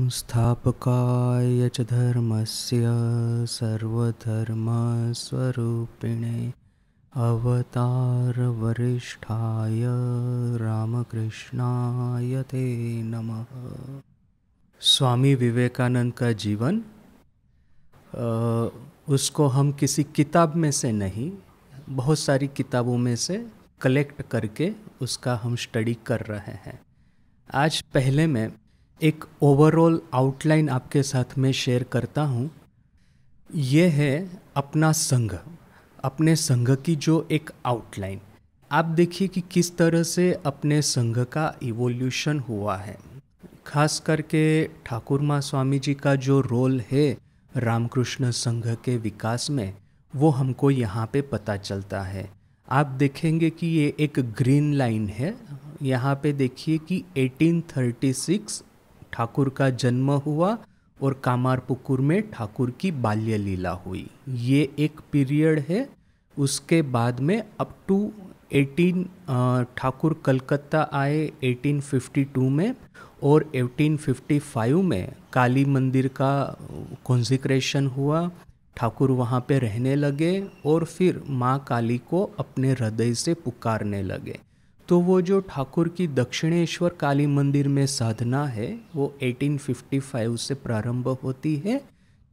संस्थापकाय च धर्मस्य सर्वधर्मस्वरूपिणे अवतारवरिष्ठाय रामकृष्णाय ते नमः। स्वामी विवेकानंद का जीवन उसको हम किसी किताब में से नहीं, बहुत सारी किताबों में से कलेक्ट करके उसका हम स्टडी कर रहे हैं। आज पहले मैं एक ओवरऑल आउटलाइन आपके साथ में शेयर करता हूँ। ये है अपना संघ, अपने संघ की जो एक आउटलाइन। आप देखिए कि किस तरह से अपने संघ का इवोल्यूशन हुआ है। खास करके ठाकुर माँ स्वामी जी का जो रोल है रामकृष्ण संघ के विकास में, वो हमको यहाँ पे पता चलता है। आप देखेंगे कि ये एक ग्रीन लाइन है। यहाँ पे देखिए कि 1836 ठाकुर का जन्म हुआ और कामारपुकुर में ठाकुर की बाल्य लीला हुई। ये एक पीरियड है। उसके बाद में अप टू 18 ठाकुर कलकत्ता आए 1852 में, और 1855 में काली मंदिर का कॉन्सिक्रेशन हुआ। ठाकुर वहाँ पे रहने लगे और फिर माँ काली को अपने हृदय से पुकारने लगे। तो वो जो ठाकुर की दक्षिणेश्वर काली मंदिर में साधना है वो 1855 से प्रारंभ होती है,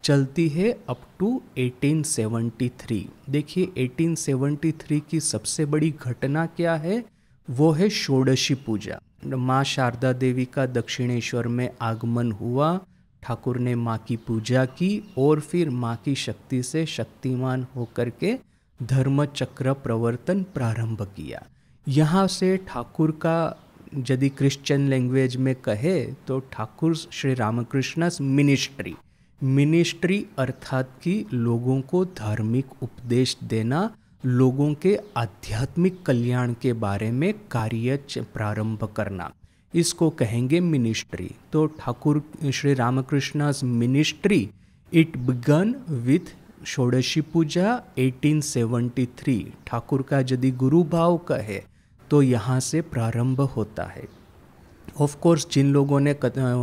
चलती है अप टू 1873। देखिए 1873 की सबसे बड़ी घटना क्या है, वो है षोडशी पूजा। माँ शारदा देवी का दक्षिणेश्वर में आगमन हुआ। ठाकुर ने माँ की पूजा की और फिर माँ की शक्ति से शक्तिमान होकर के धर्म चक्र प्रवर्तन प्रारंभ किया। यहाँ से ठाकुर का, यदि क्रिश्चियन लैंग्वेज में कहे तो ठाकुर श्री रामकृष्ण मिनिस्ट्री अर्थात कि लोगों को धार्मिक उपदेश देना, लोगों के आध्यात्मिक कल्याण के बारे में कार्य प्रारंभ करना, इसको कहेंगे मिनिस्ट्री। तो Thakur Shri Ramakrishna ministry it began with Shodashi Puja 1873। Thakur का यदि गुरु भाव कहे तो यहाँ से प्रारंभ होता है। ऑफ कोर्स जिन लोगों ने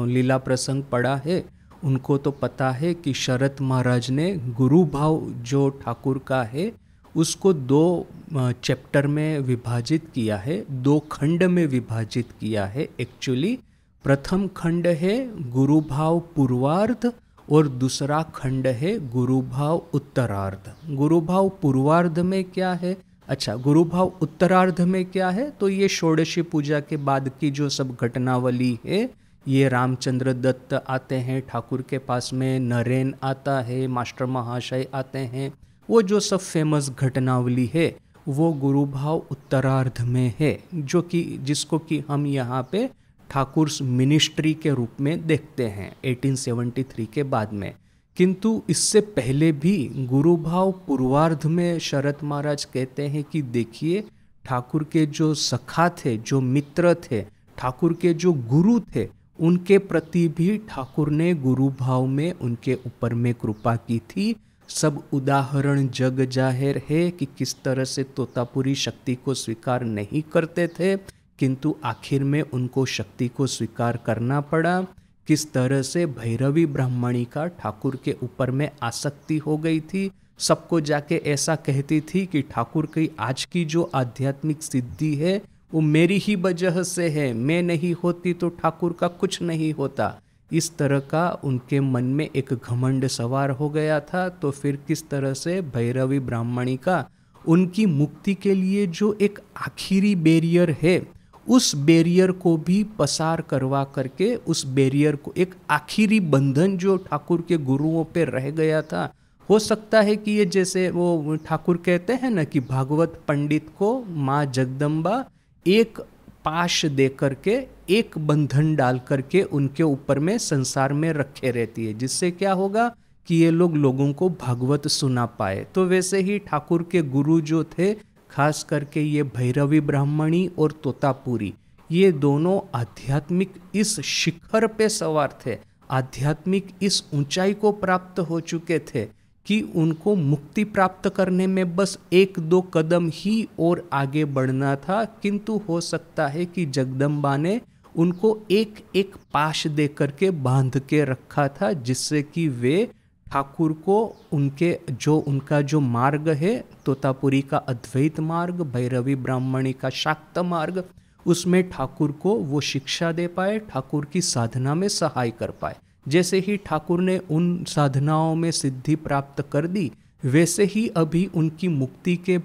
लीला प्रसंग पढ़ा है उनको तो पता है कि शरत महाराज ने गुरु भाव जो ठाकुर का है उसको 2 चैप्टर में विभाजित किया है, 2 खंड में विभाजित किया है। एक्चुअली प्रथम खंड है गुरु भाव पूर्वार्ध और दूसरा खंड है गुरु भाव उत्तरार्ध। गुरु भाव पूर्वार्ध में क्या है, अच्छा गुरु भाव उत्तरार्ध में क्या है, तो ये षोडशी पूजा के बाद की जो सब घटनावली है, ये रामचंद्र दत्त आते हैं ठाकुर के पास में, नरेन आता है, मास्टर महाशय आते हैं, वो जो सब फेमस घटनावली है वो गुरु भाव उत्तरार्ध में है, जो कि जिसको कि हम यहाँ पे ठाकुर मिनिस्ट्री के रूप में देखते हैं 1873 के बाद में। किंतु इससे पहले भी गुरु भाव पूर्वार्ध में शरत महाराज कहते हैं कि देखिए ठाकुर के जो सखा थे, जो मित्र थे, ठाकुर के जो गुरु थे, उनके प्रति भी ठाकुर ने गुरु भाव में उनके ऊपर में कृपा की थी। सब उदाहरण जग जाहिर है कि किस तरह से तोतापुरी शक्ति को स्वीकार नहीं करते थे, किंतु आखिर में उनको शक्ति को स्वीकार करना पड़ा। किस तरह से भैरवी ब्राह्मणी का ठाकुर के ऊपर में आसक्ति हो गई थी, सबको जाके ऐसा कहती थी कि ठाकुर की आज की जो आध्यात्मिक सिद्धि है वो मेरी ही वजह से है, मैं नहीं होती तो ठाकुर का कुछ नहीं होता। इस तरह का उनके मन में एक घमंड सवार हो गया था। तो फिर किस तरह से भैरवी ब्राह्मणी का उनकी मुक्ति के लिए जो एक आखिरी बैरियर है, उस बैरियर को भी पसार करवा करके, उस बैरियर को, एक आखिरी बंधन जो ठाकुर के गुरुओं पे रह गया था, हो सकता है कि ये जैसे वो ठाकुर कहते हैं ना कि भागवत पंडित को माँ जगदम्बा एक पाश दे करके, एक बंधन डाल करके उनके ऊपर में संसार में रखे रहती है, जिससे क्या होगा कि ये लोगों को भागवत सुना पाए। तो वैसे ही ठाकुर के गुरु जो थे, खास करके ये भैरवी ब्राह्मणी और तोतापुरी, ये दोनों आध्यात्मिक इस शिखर पे सवार थे, आध्यात्मिक इस ऊंचाई को प्राप्त हो चुके थे कि उनको मुक्ति प्राप्त करने में बस 1-2 कदम ही और आगे बढ़ना था। किंतु हो सकता है कि जगदम्बा ने उनको एक एक पाश दे करके बांध के रखा था, जिससे कि वे ठाकुर को उनका जो मार्ग है, तोतापुरी का अद्वैत मार्ग, भैरवी ब्राह्मणी का शाक्त मार्ग, उसमें ठाकुर को वो शिक्षा दे पाए, ठाकुर की साधना में सहाय कर पाए। जैसे ही ठाकुर ने उन साधनाओं में सिद्धि प्राप्त कर दी, वैसे ही अभी उनकी मुक्ति के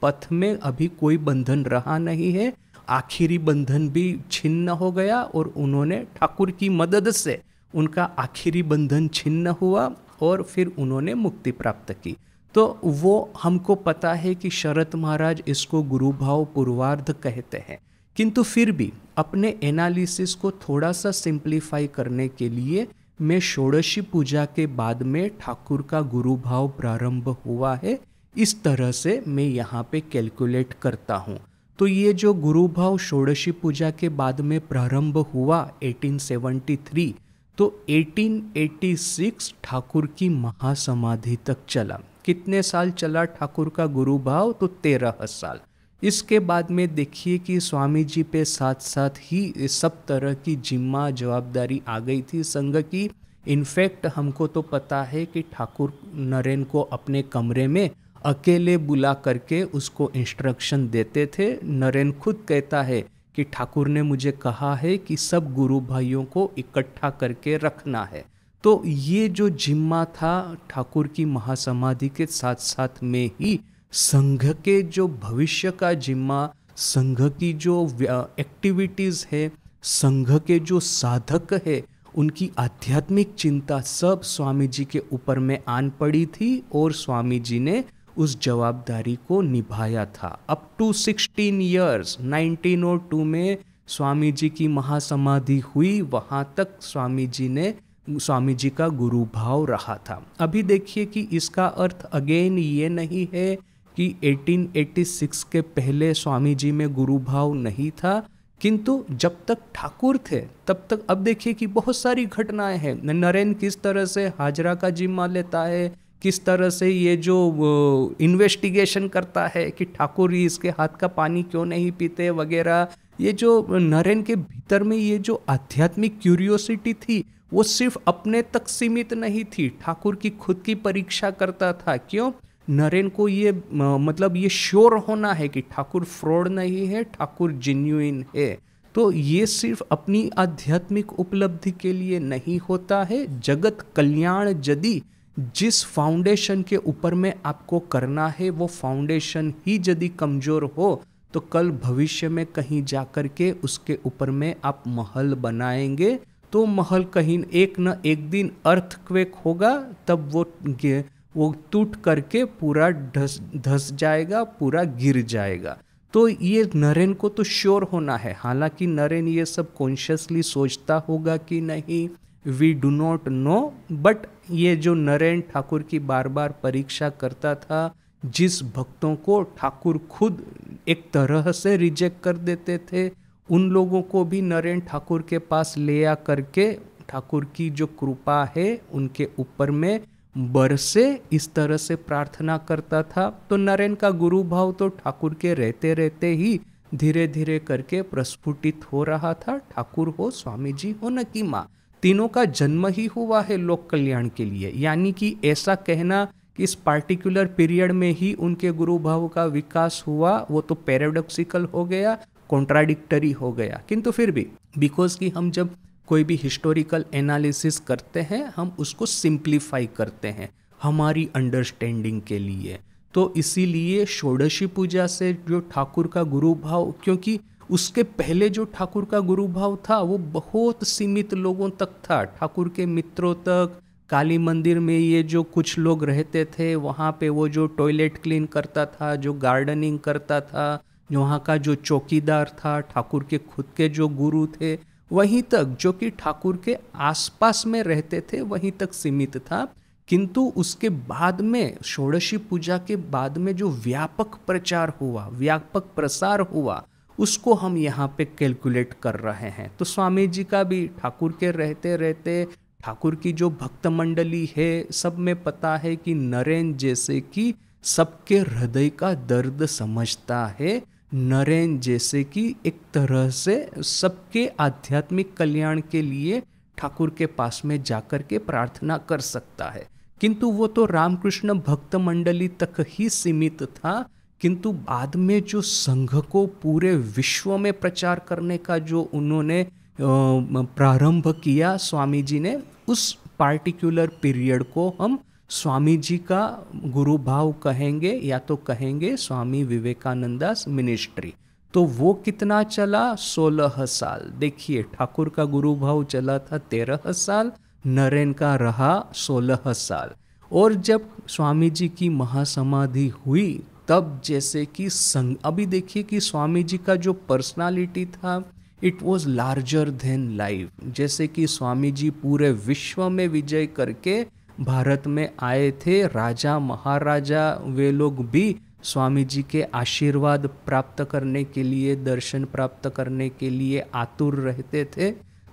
पथ में अभी कोई बंधन रहा नहीं है। आखिरी बंधन भी छिन्न हो गया और उन्होंने ठाकुर की मदद से उनका आखिरी बंधन छिन्न हुआ और फिर उन्होंने मुक्ति प्राप्त की। तो वो हमको पता है कि शरत महाराज इसको गुरुभाव पूर्वार्ध कहते हैं, किंतु फिर भी अपने एनालिसिस को थोड़ा सा सिंप्लीफाई करने के लिए मैं षोडशी पूजा के बाद में ठाकुर का गुरुभाव प्रारंभ हुआ है, इस तरह से मैं यहाँ पे कैलकुलेट करता हूँ। तो ये जो गुरुभाव षोडशी पूजा के बाद में प्रारंभ हुआ 1873, तो 1886 ठाकुर की महासमाधि तक चला। कितने साल चला ठाकुर का गुरुभाव? तो 13 साल। इसके बाद में देखिए कि स्वामी जी पे साथ साथ ही सब तरह की जिम्मा जवाबदारी आ गई थी संघ की। इनफैक्ट हमको तो पता है कि ठाकुर नरेन को अपने कमरे में अकेले बुला करके उसको इंस्ट्रक्शन देते थे। नरेन खुद कहता है कि ठाकुर ने मुझे कहा है कि सब गुरु भाइयों को इकट्ठा करके रखना है। तो ये जो जिम्मा था ठाकुर की महासमाधि के साथ साथ में ही संघ के जो भविष्य का जिम्मा, संघ की जो एक्टिविटीज़ है, संघ के जो साधक है, उनकी आध्यात्मिक चिंता सब स्वामी जी के ऊपर में आन पड़ी थी और स्वामी जी ने उस जवाबदारी को निभाया था। अप टू 16 ईयर्स 1902 में स्वामी जी की महासमाधि हुई, वहाँ तक स्वामी जी का गुरु भाव रहा था। अभी देखिए कि इसका अर्थ अगेन ये नहीं है कि 1886 के पहले स्वामी जी में गुरु भाव नहीं था, किंतु जब तक ठाकुर थे तब तक। अब देखिए कि बहुत सारी घटनाएं हैं। नरेन किस तरह से हाजरा का जिम्मा लेता है, किस तरह से ये जो इन्वेस्टिगेशन करता है कि ठाकुर इसके हाथ का पानी क्यों नहीं पीते वगैरह। ये जो नरेन के भीतर में ये जो आध्यात्मिक क्यूरियोसिटी थी, वो सिर्फ अपने तक सीमित नहीं थी, ठाकुर की खुद की परीक्षा करता था। क्यों? नरेन को ये मतलब ये श्योर होना है कि ठाकुर फ्रॉड नहीं है, ठाकुर जेन्युइन है। तो ये सिर्फ अपनी आध्यात्मिक उपलब्धि के लिए नहीं होता है। जगत कल्याण यदि जिस फाउंडेशन के ऊपर में आपको करना है, वो फाउंडेशन ही यदि कमज़ोर हो, तो कल भविष्य में कहीं जाकर के उसके ऊपर में आप महल बनाएंगे, तो महल कहीं एक न एक दिन अर्थक्वेक होगा, तब वो टूट करके पूरा धस जाएगा, पूरा गिर जाएगा। तो ये नरेन को तो श्योर होना है। हालांकि नरेन ये सब कॉन्शियसली सोचता होगा कि नहीं, we do not know, but ये जो नरेन ठाकुर की बार बार परीक्षा करता था, जिस भक्तों को ठाकुर खुद एक तरह से रिजेक्ट कर देते थे, उन लोगों को भी नरेन ठाकुर के पास ले आ करके ठाकुर की जो कृपा है उनके ऊपर में बरसे, इस तरह से प्रार्थना करता था। तो नरेन का गुरु भाव तो ठाकुर के रहते रहते ही धीरे धीरे करके प्रस्फुटित हो रहा था। ठाकुर हो, स्वामी जी हो, न कि माँ, तीनों का जन्म ही हुआ है लोक कल्याण के लिए। यानी कि ऐसा कहना कि इस पार्टिकुलर पीरियड में ही उनके गुरु भाव का विकास हुआ, वो तो पैराडॉक्सिकल हो गया, कॉन्ट्राडिक्टरी हो गया। किंतु फिर भी बिकॉज कि हम जब कोई भी हिस्टोरिकल एनालिसिस करते हैं, हम उसको सिंप्लीफाई करते हैं हमारी अंडरस्टैंडिंग के लिए। तो इसीलिए षोडशी पूजा से जो ठाकुर का गुरु भाव, क्योंकि उसके पहले जो ठाकुर का गुरु भाव था वो बहुत सीमित लोगों तक था, ठाकुर के मित्रों तक। काली मंदिर में ये जो कुछ लोग रहते थे, वहाँ पे वो जो टॉयलेट क्लीन करता था, जो गार्डनिंग करता था, वहाँ का जो चौकीदार था, ठाकुर के खुद के जो गुरु थे, वहीं तक, जो कि ठाकुर के आसपास में रहते थे, वहीं तक सीमित था। किंतु उसके बाद में, षोडशी पूजा के बाद में जो व्यापक प्रचार हुआ, व्यापक प्रसार हुआ, उसको हम यहाँ पे कैलकुलेट कर रहे हैं। तो स्वामी जी का भी ठाकुर के रहते रहते, ठाकुर की जो भक्त मंडली है, सब में पता है कि नरेन जैसे कि सबके हृदय का दर्द समझता है, नरेन जैसे कि एक तरह से सबके आध्यात्मिक कल्याण के लिए ठाकुर के पास में जाकर के प्रार्थना कर सकता है। किंतु वो तो रामकृष्ण भक्त मंडली तक ही सीमित था। किंतु बाद में जो संघ को पूरे विश्व में प्रचार करने का जो उन्होंने प्रारंभ किया स्वामी जी ने, उस पार्टिकुलर पीरियड को हम स्वामी जी का गुरु भाव कहेंगे या तो कहेंगे स्वामी विवेकानंदास मिनिस्ट्री। तो वो कितना चला? 16 साल। देखिए, ठाकुर का गुरु भाव चला था 13 साल, नरेन का रहा 16 साल। और जब स्वामी जी की महासमाधि हुई तब जैसे कि संग, अभी देखिए कि स्वामी जी का जो पर्सनालिटी था it was larger than life. जैसे कि स्वामी जी पूरे विश्व में विजय करके भारत में आए थे, राजा महाराजा वे लोग भी स्वामी जी के आशीर्वाद प्राप्त करने के लिए, दर्शन प्राप्त करने के लिए आतुर रहते थे।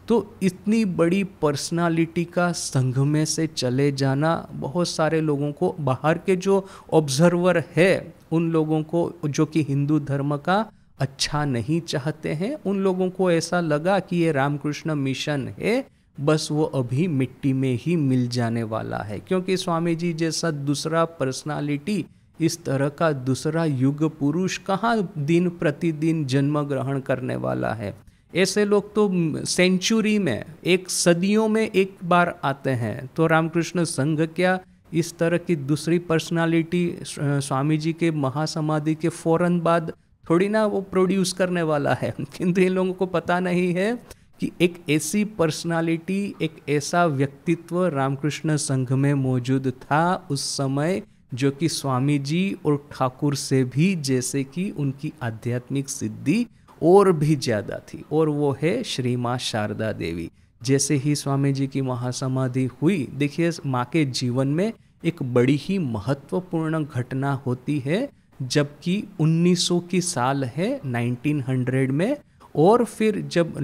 तो इतनी बड़ी पर्सनालिटी का संघ में से चले जाना बहुत सारे लोगों को, बाहर के जो ऑब्जर्वर है उन लोगों को जो कि हिंदू धर्म का अच्छा नहीं चाहते हैं, उन लोगों को ऐसा लगा कि ये रामकृष्ण मिशन है, बस वो अभी मिट्टी में ही मिल जाने वाला है। क्योंकि स्वामी जी जैसा दूसरा पर्सनालिटी, इस तरह का दूसरा युग पुरुष कहाँ दिन प्रतिदिन जन्म ग्रहण करने वाला है। ऐसे लोग तो सेंचुरी में, एक सदियों में एक बार आते हैं। तो रामकृष्ण संघ क्या इस तरह की दूसरी पर्सनालिटी स्वामी जी के महासमाधि के फौरन बाद थोड़ी ना वो प्रोड्यूस करने वाला है। किंतु इन लोगों को पता नहीं है कि एक ऐसी पर्सनालिटी, एक ऐसा व्यक्तित्व रामकृष्ण संघ में मौजूद था उस समय, जो कि स्वामी जी और ठाकुर से भी जैसे कि उनकी आध्यात्मिक सिद्धि और भी ज़्यादा थी, और वो है श्री माँ शारदा देवी। जैसे ही स्वामी जी की महासमाधि हुई, देखिए माँ के जीवन में एक बड़ी ही महत्वपूर्ण घटना होती है, जबकि 1900 की साल है 1900 में, और फिर जब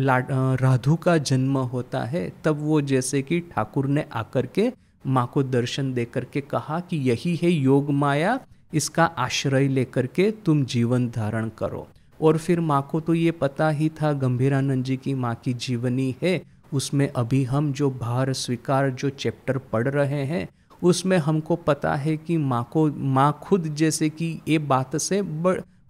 राधु का जन्म होता है तब वो जैसे कि ठाकुर ने आकर के माँ को दर्शन दे करके कहा कि यही है योग माया, इसका आश्रय लेकर के तुम जीवन धारण करो। और फिर माँ को तो ये पता ही था, गंभीरानंद जी की माँ की जीवनी है, उसमें अभी हम जो भार स्वीकार जो चैप्टर पढ़ रहे हैं उसमें हमको पता है कि माँ खुद जैसे कि ये बात से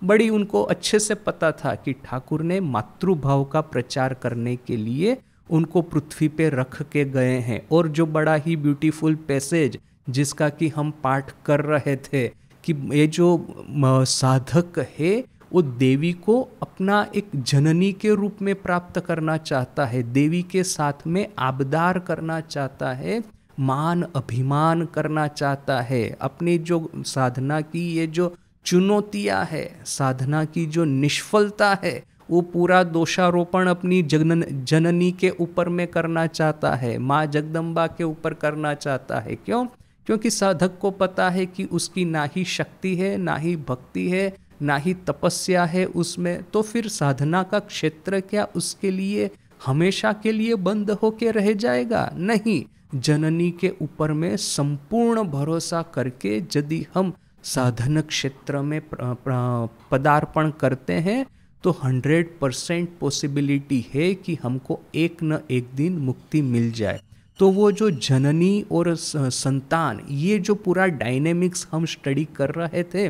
बड़ी उनको अच्छे से पता था कि ठाकुर ने मातृभाव का प्रचार करने के लिए उनको पृथ्वी पे रख के गए हैं। और जो बड़ा ही ब्यूटीफुल पैसेज जिसका कि हम पाठ कर रहे थे कि ये जो साधक है वो देवी को अपना एक जननी के रूप में प्राप्त करना चाहता है, देवी के साथ में आबदार करना चाहता है, मान अभिमान करना चाहता है। अपनी जो साधना की ये जो चुनौतियां है, साधना की जो निष्फलता है, वो पूरा दोषारोपण अपनी जननी के ऊपर में करना चाहता है, माँ जगदम्बा के ऊपर करना चाहता है। क्यों? क्योंकि साधक को पता है कि उसकी ना ही शक्ति है, ना ही भक्ति है, ना ही तपस्या है उसमें। तो फिर साधना का क्षेत्र क्या उसके लिए हमेशा के लिए बंद होके रह जाएगा? नहीं, जननी के ऊपर में संपूर्ण भरोसा करके यदि हम साधन क्षेत्र में पदार्पण करते हैं तो 100% पॉसिबिलिटी है कि हमको एक न एक दिन मुक्ति मिल जाए। तो वो जो जननी और संतान, ये जो पूरा डायनेमिक्स हम स्टडी कर रहे थे,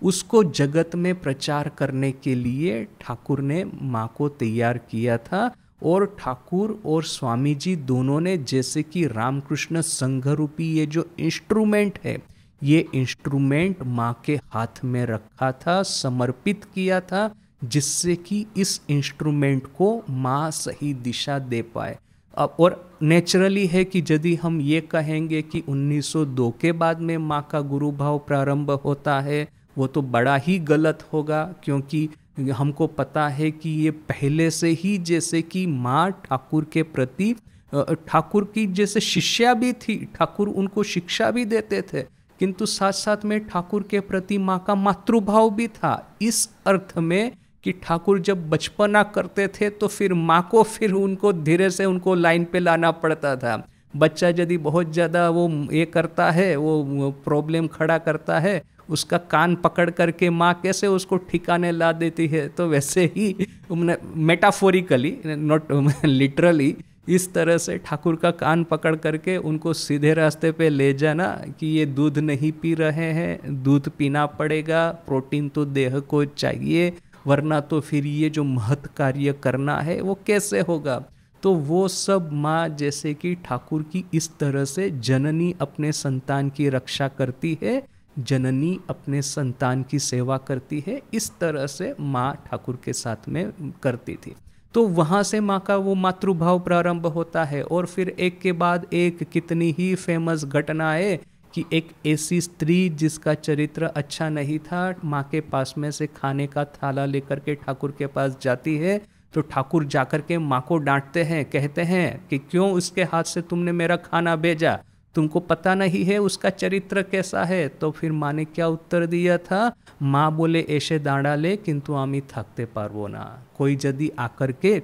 उसको जगत में प्रचार करने के लिए ठाकुर ने माँ को तैयार किया था। और ठाकुर और स्वामी जी दोनों ने जैसे कि रामकृष्ण संघ रूपी ये जो इंस्ट्रूमेंट है, ये इंस्ट्रूमेंट माँ के हाथ में रखा था, समर्पित किया था, जिससे कि इस इंस्ट्रूमेंट को माँ सही दिशा दे पाए। अब और नेचुरली है कि यदि हम ये कहेंगे कि 1902 के बाद में माँ का गुरु भाव प्रारंभ होता है, वो तो बड़ा ही गलत होगा, क्योंकि हमको पता है कि ये पहले से ही जैसे कि माँ ठाकुर के प्रति, ठाकुर की जैसे शिष्या भी थी, ठाकुर उनको शिक्षा भी देते थे, किंतु साथ साथ में ठाकुर के प्रति माँ का मातृभाव भी था। इस अर्थ में कि ठाकुर जब बचपना करते थे तो फिर माँ को फिर उनको धीरे से उनको लाइन पे लाना पड़ता था। बच्चा यदि बहुत ज़्यादा वो ये करता है, वो प्रॉब्लम खड़ा करता है, उसका कान पकड़ करके माँ कैसे उसको ठिकाने ला देती है, तो वैसे ही मेटाफोरिकली, नॉट लिटरली, इस तरह से ठाकुर का कान पकड़ करके उनको सीधे रास्ते पे ले जाना कि ये दूध नहीं पी रहे हैं, दूध पीना पड़ेगा, प्रोटीन तो देह को चाहिए, वरना तो फिर ये जो महत् कार्य करना है वो कैसे होगा। तो वो सब माँ जैसे कि ठाकुर की इस तरह से जननी अपने संतान की रक्षा करती है, जननी अपने संतान की सेवा करती है, इस तरह से माँ ठाकुर के साथ में करती थी। तो वहाँ से माँ का वो मातृभाव प्रारंभ होता है। और फिर एक के बाद एक कितनी ही फेमस घटनाएं कि एक ऐसी स्त्री जिसका चरित्र अच्छा नहीं था, माँ के पास में से खाने का थाला लेकर के ठाकुर के पास जाती है, तो ठाकुर जाकर के माँ को डांटते हैं, कहते हैं कि क्यों उसके हाथ से तुमने मेरा खाना भेजा, तुमको पता नहीं है उसका चरित्र कैसा है। तो फिर माँ ने क्या उत्तर दिया था, माँ बोले ऐसे दाঁড়ালে किंतु आमी থাকতে पारबो ना, कोई यदि आकर के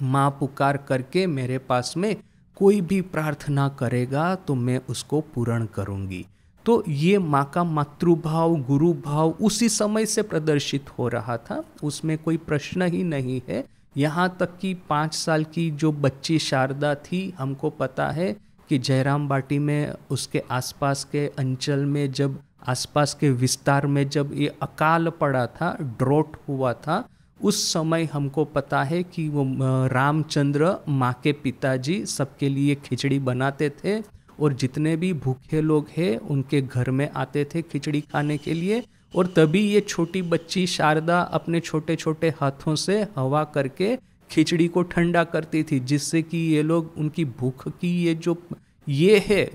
माँ पुकार करके मेरे पास में कोई भी प्रार्थना करेगा तो मैं उसको पूर्ण करूँगी। तो ये माँ का मातृभाव, गुरु भाव उसी समय से प्रदर्शित हो रहा था, उसमें कोई प्रश्न ही नहीं है। यहाँ तक कि 5 साल की जो बच्ची शारदा थी, हमको पता है कि जयराम बाटी में उसके आसपास के अंचल में, जब आसपास के विस्तार में जब ये अकाल पड़ा था, ड्रॉट हुआ था, उस समय हमको पता है कि वो रामचंद्र माँ के पिताजी सबके लिए खिचड़ी बनाते थे, और जितने भी भूखे लोग हैं उनके घर में आते थे खिचड़ी खाने के लिए। और तभी ये छोटी बच्ची शारदा अपने छोटे छोटे हाथों से हवा करके खिचड़ी को ठंडा करती थी, जिससे कि ये लोग उनकी भूख की ये है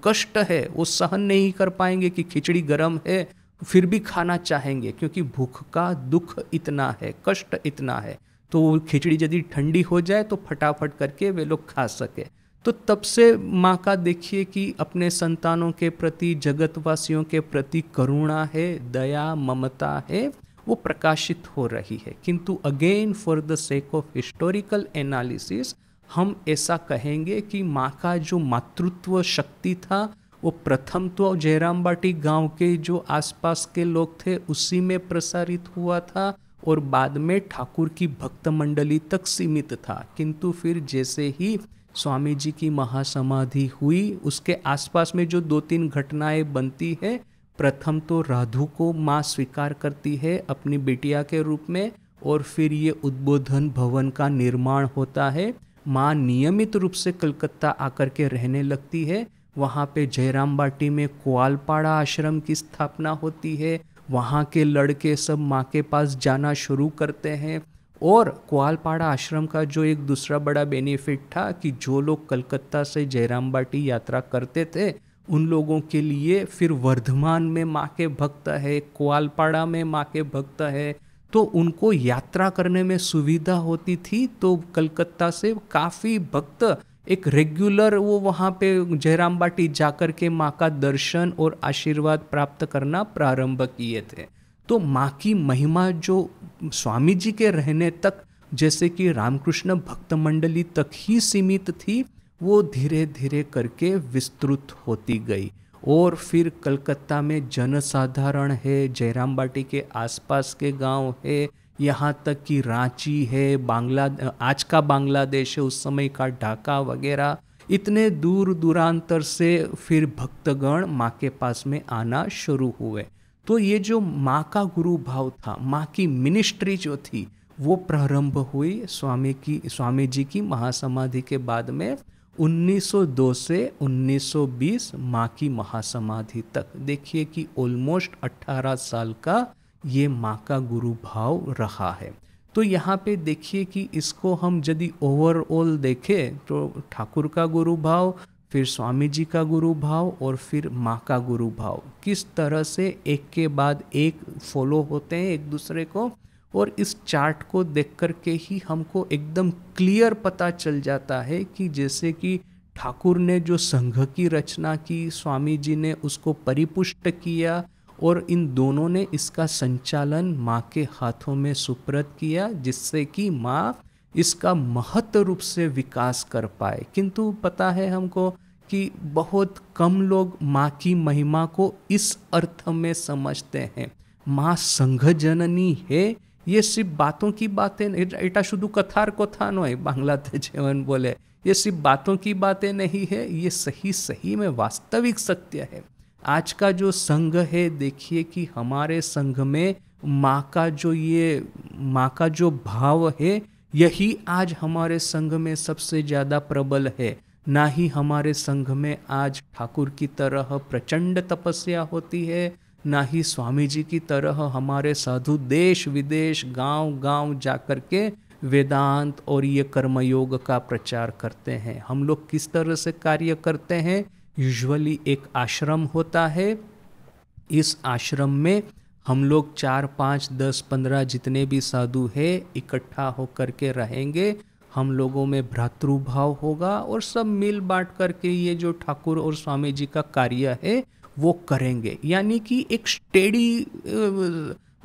कष्ट है वो सहन नहीं कर पाएंगे कि खिचड़ी गर्म है फिर भी खाना चाहेंगे, क्योंकि भूख का दुख इतना है, कष्ट इतना है। तो वो खिचड़ी यदि ठंडी हो जाए तो फटाफट करके वे लोग खा सके। तो तब से माँ का देखिए कि अपने संतानों के प्रति, जगतवासियों के प्रति करुणा है, दया, ममता है, वो प्रकाशित हो रही है। किंतु again for the sake of historical analysis हम ऐसा कहेंगे कि माँ का जो मातृत्व शक्ति था वो प्रथम तो जयराम बाटी गांव के जो आसपास के लोग थे उसी में प्रसारित हुआ था, और बाद में ठाकुर की भक्त मंडली तक सीमित था। किंतु फिर जैसे ही स्वामी जी की महासमाधि हुई, उसके आसपास में जो 2-3 घटनाएं बनती है, प्रथम तो राधु को माँ स्वीकार करती है अपनी बेटिया के रूप में, और फिर ये उद्बोधन भवन का निर्माण होता है। माँ नियमित रूप से कलकत्ता आकर के रहने लगती है। वहाँ पे जयराम बाटी में कोआलपाड़ा आश्रम की स्थापना होती है। वहाँ के लड़के सब माँ के पास जाना शुरू करते हैं। और कोआलपाड़ा आश्रम का जो एक दूसरा बड़ा बेनिफिट था कि जो लोग कलकत्ता से जयराम बाटी यात्रा करते थे उन लोगों के लिए फिर वर्धमान में माँ के भक्त है, कोआलपाड़ा में माँ के भक्त है, तो उनको यात्रा करने में सुविधा होती थी। तो कलकत्ता से काफ़ी भक्त एक रेगुलर वो वहाँ पे जयराम बाटी जाकर के माँ का दर्शन और आशीर्वाद प्राप्त करना प्रारंभ किए थे। तो माँ की महिमा जो स्वामी जी के रहने तक, जैसे कि रामकृष्ण भक्त मंडली तक ही सीमित थी, वो धीरे धीरे करके विस्तृत होती गई। और फिर कलकत्ता में जनसाधारण है, जयराम बाटी के आसपास के गांव है, यहाँ तक कि रांची है, आज का बांग्लादेश है, उस समय का ढाका वगैरह, इतने दूर दूरांतर से फिर भक्तगण माँ के पास में आना शुरू हुए। तो ये जो माँ का गुरु भाव था, माँ की मिनिस्ट्री जो थी, वो प्रारंभ हुई स्वामी जी की महासमाधि के बाद में 1902 से 1920 माँ की महासमाधि तक। देखिए कि ऑलमोस्ट 18 साल का ये माँ का गुरु भाव रहा है। तो यहाँ पे देखिए कि इसको हम यदि ओवरऑल देखें तो ठाकुर का गुरु भाव, फिर स्वामी जी का गुरु भाव और फिर माँ का गुरु भाव किस तरह से एक के बाद एक फॉलो होते हैं एक दूसरे को। और इस चार्ट को देख कर के ही हमको एकदम क्लियर पता चल जाता है कि जैसे कि ठाकुर ने जो संघ की रचना की, स्वामी जी ने उसको परिपुष्ट किया और इन दोनों ने इसका संचालन माँ के हाथों में सुपुर्द किया, जिससे कि माँ इसका महत्व रूप से विकास कर पाए। किंतु पता है हमको कि बहुत कम लोग माँ की महिमा को इस अर्थ में समझते हैं। माँ संघ जननी है, ये सिर्फ बातों की बातें, एटा शुद्ध कथार कथा नय बांग्लाते जीवन बोले, ये सिर्फ बातों की बातें नहीं है, ये सही सही में वास्तविक सत्य है। आज का जो संघ है, देखिए कि हमारे संघ में माँ का जो भाव है, यही आज हमारे संघ में सबसे ज़्यादा प्रबल है। ना ही हमारे संघ में आज ठाकुर की तरह प्रचंड तपस्या होती है, ना ही स्वामी जी की तरह हमारे साधु देश विदेश गांव गांव जाकर के वेदांत और ये कर्मयोग का प्रचार करते हैं। हम लोग किस तरह से कार्य करते हैं? यूजुअली एक आश्रम होता है, इस आश्रम में हम लोग 4, 5, 10, 15 जितने भी साधु हैं इकट्ठा होकर के रहेंगे। हम लोगों में भ्रातृभाव होगा और सब मिल बांट करके ये जो ठाकुर और स्वामी जी का कार्य है वो करेंगे। यानी कि एक steady,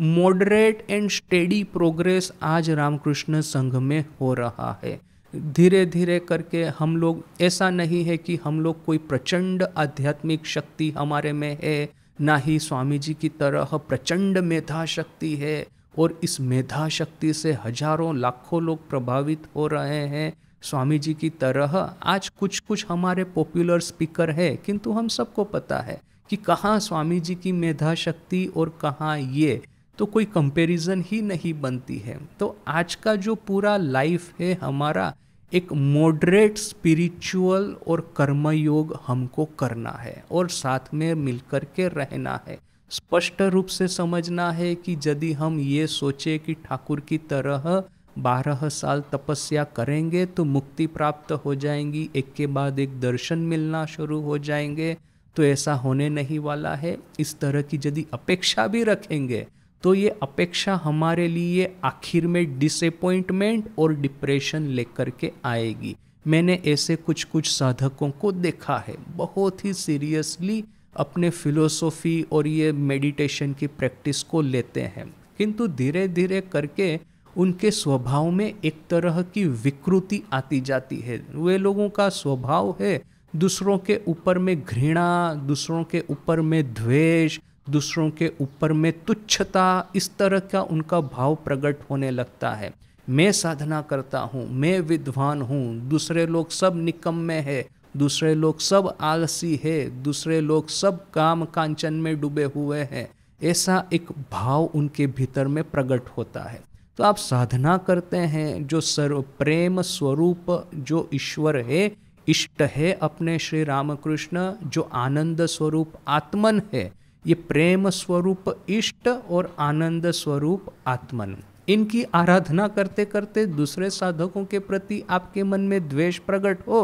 moderate and steady progress आज रामकृष्ण संघ में हो रहा है। धीरे धीरे करके हम लोग, ऐसा नहीं है कि हम लोग कोई प्रचंड आध्यात्मिक शक्ति हमारे में है, ना ही स्वामी जी की तरह प्रचंड मेधा शक्ति है और इस मेधा शक्ति से हजारों लाखों लोग प्रभावित हो रहे हैं। स्वामी जी की तरह आज कुछ कुछ हमारे पॉपुलर स्पीकर है, किंतु हम सबको पता है कि कहाँ स्वामी जी की मेधा शक्ति और कहाँ ये, तो कोई कंपैरिजन ही नहीं बनती है। तो आज का जो पूरा लाइफ है हमारा, एक मॉडरेट स्पिरिचुअल और कर्मयोग हमको करना है और साथ में मिलकर के रहना है। स्पष्ट रूप से समझना है कि यदि हम ये सोचे कि ठाकुर की तरह 12 साल तपस्या करेंगे तो मुक्ति प्राप्त हो जाएंगी, एक के बाद एक दर्शन मिलना शुरू हो जाएंगे, तो ऐसा होने नहीं वाला है। इस तरह की यदि अपेक्षा भी रखेंगे तो ये अपेक्षा हमारे लिए आखिर में डिसअपॉइंटमेंट और डिप्रेशन लेकर के आएगी। मैंने ऐसे कुछ कुछ साधकों को देखा है, बहुत ही सीरियसली अपने फिलोसॉफी और ये मेडिटेशन की प्रैक्टिस को लेते हैं, किंतु धीरे धीरे करके उनके स्वभाव में एक तरह की विकृति आती जाती है। वे लोगों का स्वभाव है दूसरों के ऊपर में घृणा, दूसरों के ऊपर में द्वेष, दूसरों के ऊपर में तुच्छता, इस तरह का उनका भाव प्रकट होने लगता है। मैं साधना करता हूँ, मैं विद्वान हूँ, दूसरे लोग सब निकम्मे हैं, दूसरे लोग सब आलसी है, दूसरे लोग सब काम कांचन में डूबे हुए हैं, ऐसा एक भाव उनके भीतर में प्रकट होता है। तो आप साधना करते हैं, जो सर्व प्रेम स्वरूप जो ईश्वर है, इष्ट है अपने श्री रामकृष्ण, जो आनंद स्वरूप आत्मन है, ये प्रेम स्वरूप इष्ट और आनंद स्वरूप आत्मन, इनकी आराधना करते करते दूसरे साधकों के प्रति आपके मन में द्वेष प्रकट हो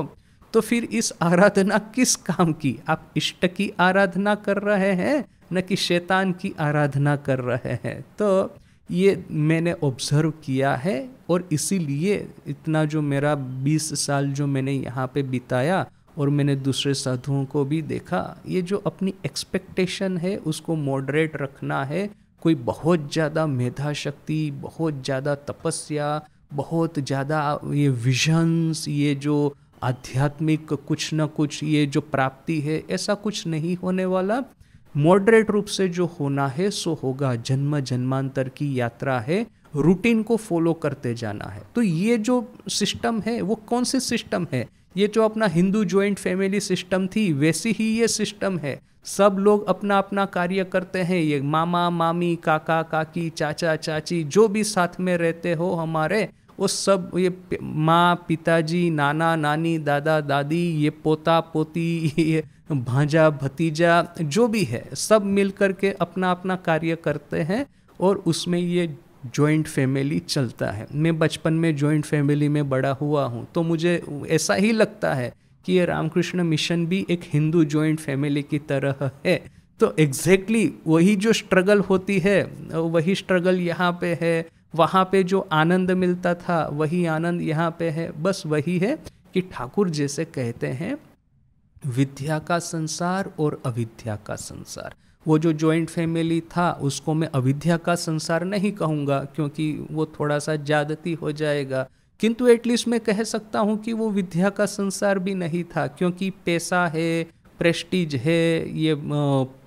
तो फिर इस आराधना किस काम की? आप इष्ट की आराधना कर रहे हैं, न कि शैतान की आराधना कर रहे हैं। तो ये मैंने ऑब्जर्व किया है और इसीलिए इतना जो मेरा 20 साल जो मैंने यहाँ पे बिताया और मैंने दूसरे साधुओं को भी देखा, ये जो अपनी एक्सपेक्टेशन है उसको मॉडरेट रखना है। कोई बहुत ज़्यादा मेधा शक्ति, बहुत ज़्यादा तपस्या, बहुत ज़्यादा ये विजन्स, ये जो आध्यात्मिक कुछ न कुछ ये जो प्राप्ति है, ऐसा कुछ नहीं होने वाला। मॉडरेट रूप से जो होना है सो होगा। जन्म जन्मांतर की यात्रा है, रूटीन को फॉलो करते जाना है। तो ये जो सिस्टम है वो कौन सी सिस्टम है? ये जो अपना हिंदू जॉइंट फैमिली सिस्टम थी वैसी ही ये सिस्टम है। सब लोग अपना अपना कार्य करते हैं। ये मामा मामी, काका काकी, चाचा चाची जो भी साथ में रहते हो हमारे, वो सब, ये माँ पिताजी, नाना नानी, दादा दादी, ये पोता पोती, ये भांजा भतीजा, जो भी है, सब मिल कर के अपना अपना कार्य करते हैं और उसमें ये जॉइंट फैमिली चलता है। मैं बचपन में जॉइंट फैमिली में बड़ा हुआ हूँ, तो मुझे ऐसा ही लगता है कि ये रामकृष्ण मिशन भी एक हिंदू जॉइंट फैमिली की तरह है। तो एग्जैक्टली वही जो स्ट्रगल होती है, वही स्ट्रगल यहाँ पे है। वहाँ पे जो आनंद मिलता था वही आनंद यहाँ पे है। बस वही है कि ठाकुर जैसे कहते हैं, विद्या का संसार और अविद्या का संसार। वो जो जॉइंट फैमिली था उसको मैं अविद्या का संसार नहीं कहूँगा, क्योंकि वो थोड़ा सा ज्यादती हो जाएगा, किंतु एटलीस्ट मैं कह सकता हूँ कि वो विद्या का संसार भी नहीं था, क्योंकि पैसा है, प्रेस्टीज है, ये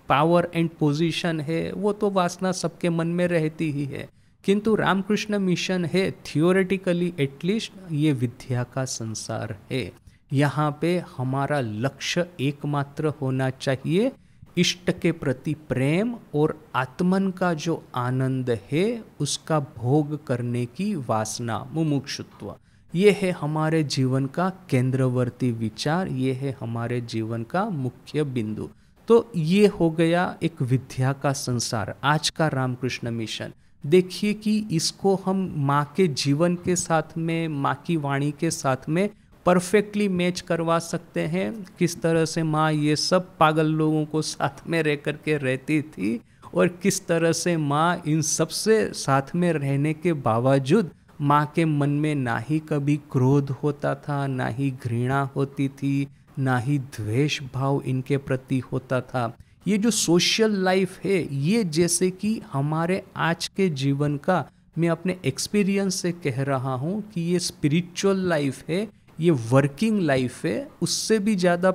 पावर एंड पोजीशन है, वो तो वासना सबके मन में रहती ही है। किंतु रामकृष्ण मिशन है थियोरेटिकली एटलीस्ट ये विद्या का संसार है। यहाँ पे हमारा लक्ष्य एकमात्र होना चाहिए, इष्ट के प्रति प्रेम और आत्मन का जो आनंद है उसका भोग करने की वासना, मुमुक्षुत्व। ये है हमारे जीवन का केंद्रवर्ती विचार, ये है हमारे जीवन का मुख्य बिंदु। तो ये हो गया एक विद्या का संसार, आज का रामकृष्ण मिशन। देखिए कि इसको हम माँ के जीवन के साथ में, माँ की वाणी के साथ में परफेक्टली मैच करवा सकते हैं। किस तरह से माँ ये सब पागल लोगों को साथ में रह कर के रहती थी, और किस तरह से माँ इन सब से साथ में रहने के बावजूद माँ के मन में ना ही कभी क्रोध होता था, ना ही घृणा होती थी, ना ही द्वेष भाव इनके प्रति होता था। ये जो सोशल लाइफ है, ये जैसे कि हमारे आज के जीवन का, मैं अपने एक्सपीरियंस से कह रहा हूँ कि ये स्पिरिचुअल लाइफ है, ये वर्किंग लाइफ है, उससे भी ज़्यादा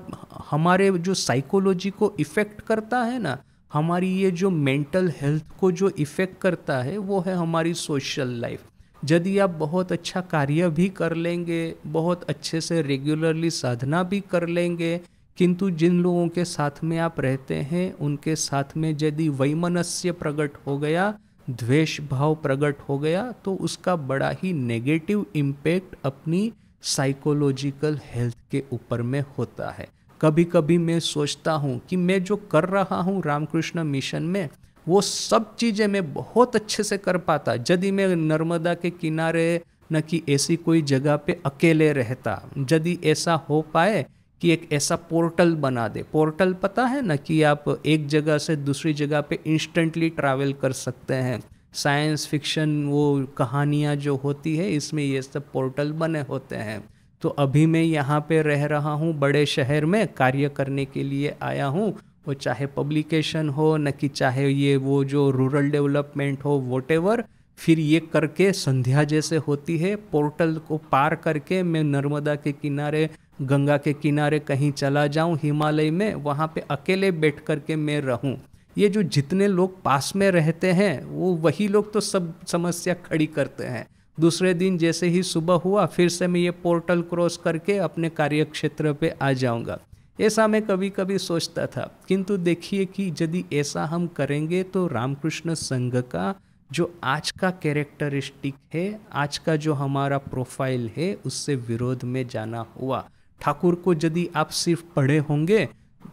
हमारे जो साइकोलॉजी को इफ़ेक्ट करता है ना, हमारी ये जो मेंटल हेल्थ को जो इफ़ेक्ट करता है, वो है हमारी सोशल लाइफ। यदि आप बहुत अच्छा कार्य भी कर लेंगे, बहुत अच्छे से रेगुलरली साधना भी कर लेंगे, किंतु जिन लोगों के साथ में आप रहते हैं उनके साथ में यदि वैमनस्य प्रकट हो गया, द्वेष भाव प्रकट हो गया, तो उसका बड़ा ही नेगेटिव इम्पैक्ट अपनी साइकोलॉजिकल हेल्थ के ऊपर में होता है। कभी कभी मैं सोचता हूँ कि मैं जो कर रहा हूँ रामकृष्ण मिशन में, वो सब चीज़ें मैं बहुत अच्छे से कर पाता यदि मैं नर्मदा के किनारे न कि ऐसी कोई जगह पे अकेले रहता। यदि ऐसा हो पाए कि एक ऐसा पोर्टल बना दे, पोर्टल पता है ना कि आप एक जगह से दूसरी जगह पे इंस्टेंटली ट्रैवल कर सकते हैं। साइंस फिक्शन वो कहानियाँ जो होती है, इसमें ये सब पोर्टल बने होते हैं। तो अभी मैं यहाँ पे रह रहा हूँ, बड़े शहर में कार्य करने के लिए आया हूँ, वो चाहे पब्लिकेशन हो न कि चाहे ये वो जो रूरल डेवलपमेंट हो, वॉटेवर। फिर ये करके संध्या जैसे होती है, पोर्टल को पार करके मैं नर्मदा के किनारे, गंगा के किनारे कहीं चला जाऊं हिमालय में, वहाँ पे अकेले बैठ करके मैं रहूं। ये जो जितने लोग पास में रहते हैं वो वही लोग तो सब समस्या खड़ी करते हैं। दूसरे दिन जैसे ही सुबह हुआ, फिर से मैं ये पोर्टल क्रॉस करके अपने कार्य क्षेत्र पे आ जाऊंगा। ऐसा मैं कभी कभी सोचता था। किंतु देखिए कि यदि ऐसा हम करेंगे तो रामकृष्ण संघ का जो आज का कैरेक्टरिस्टिक है, आज का जो हमारा प्रोफाइल है, उससे विरोध में जाना हुआ। ठाकुर को यदि आप सिर्फ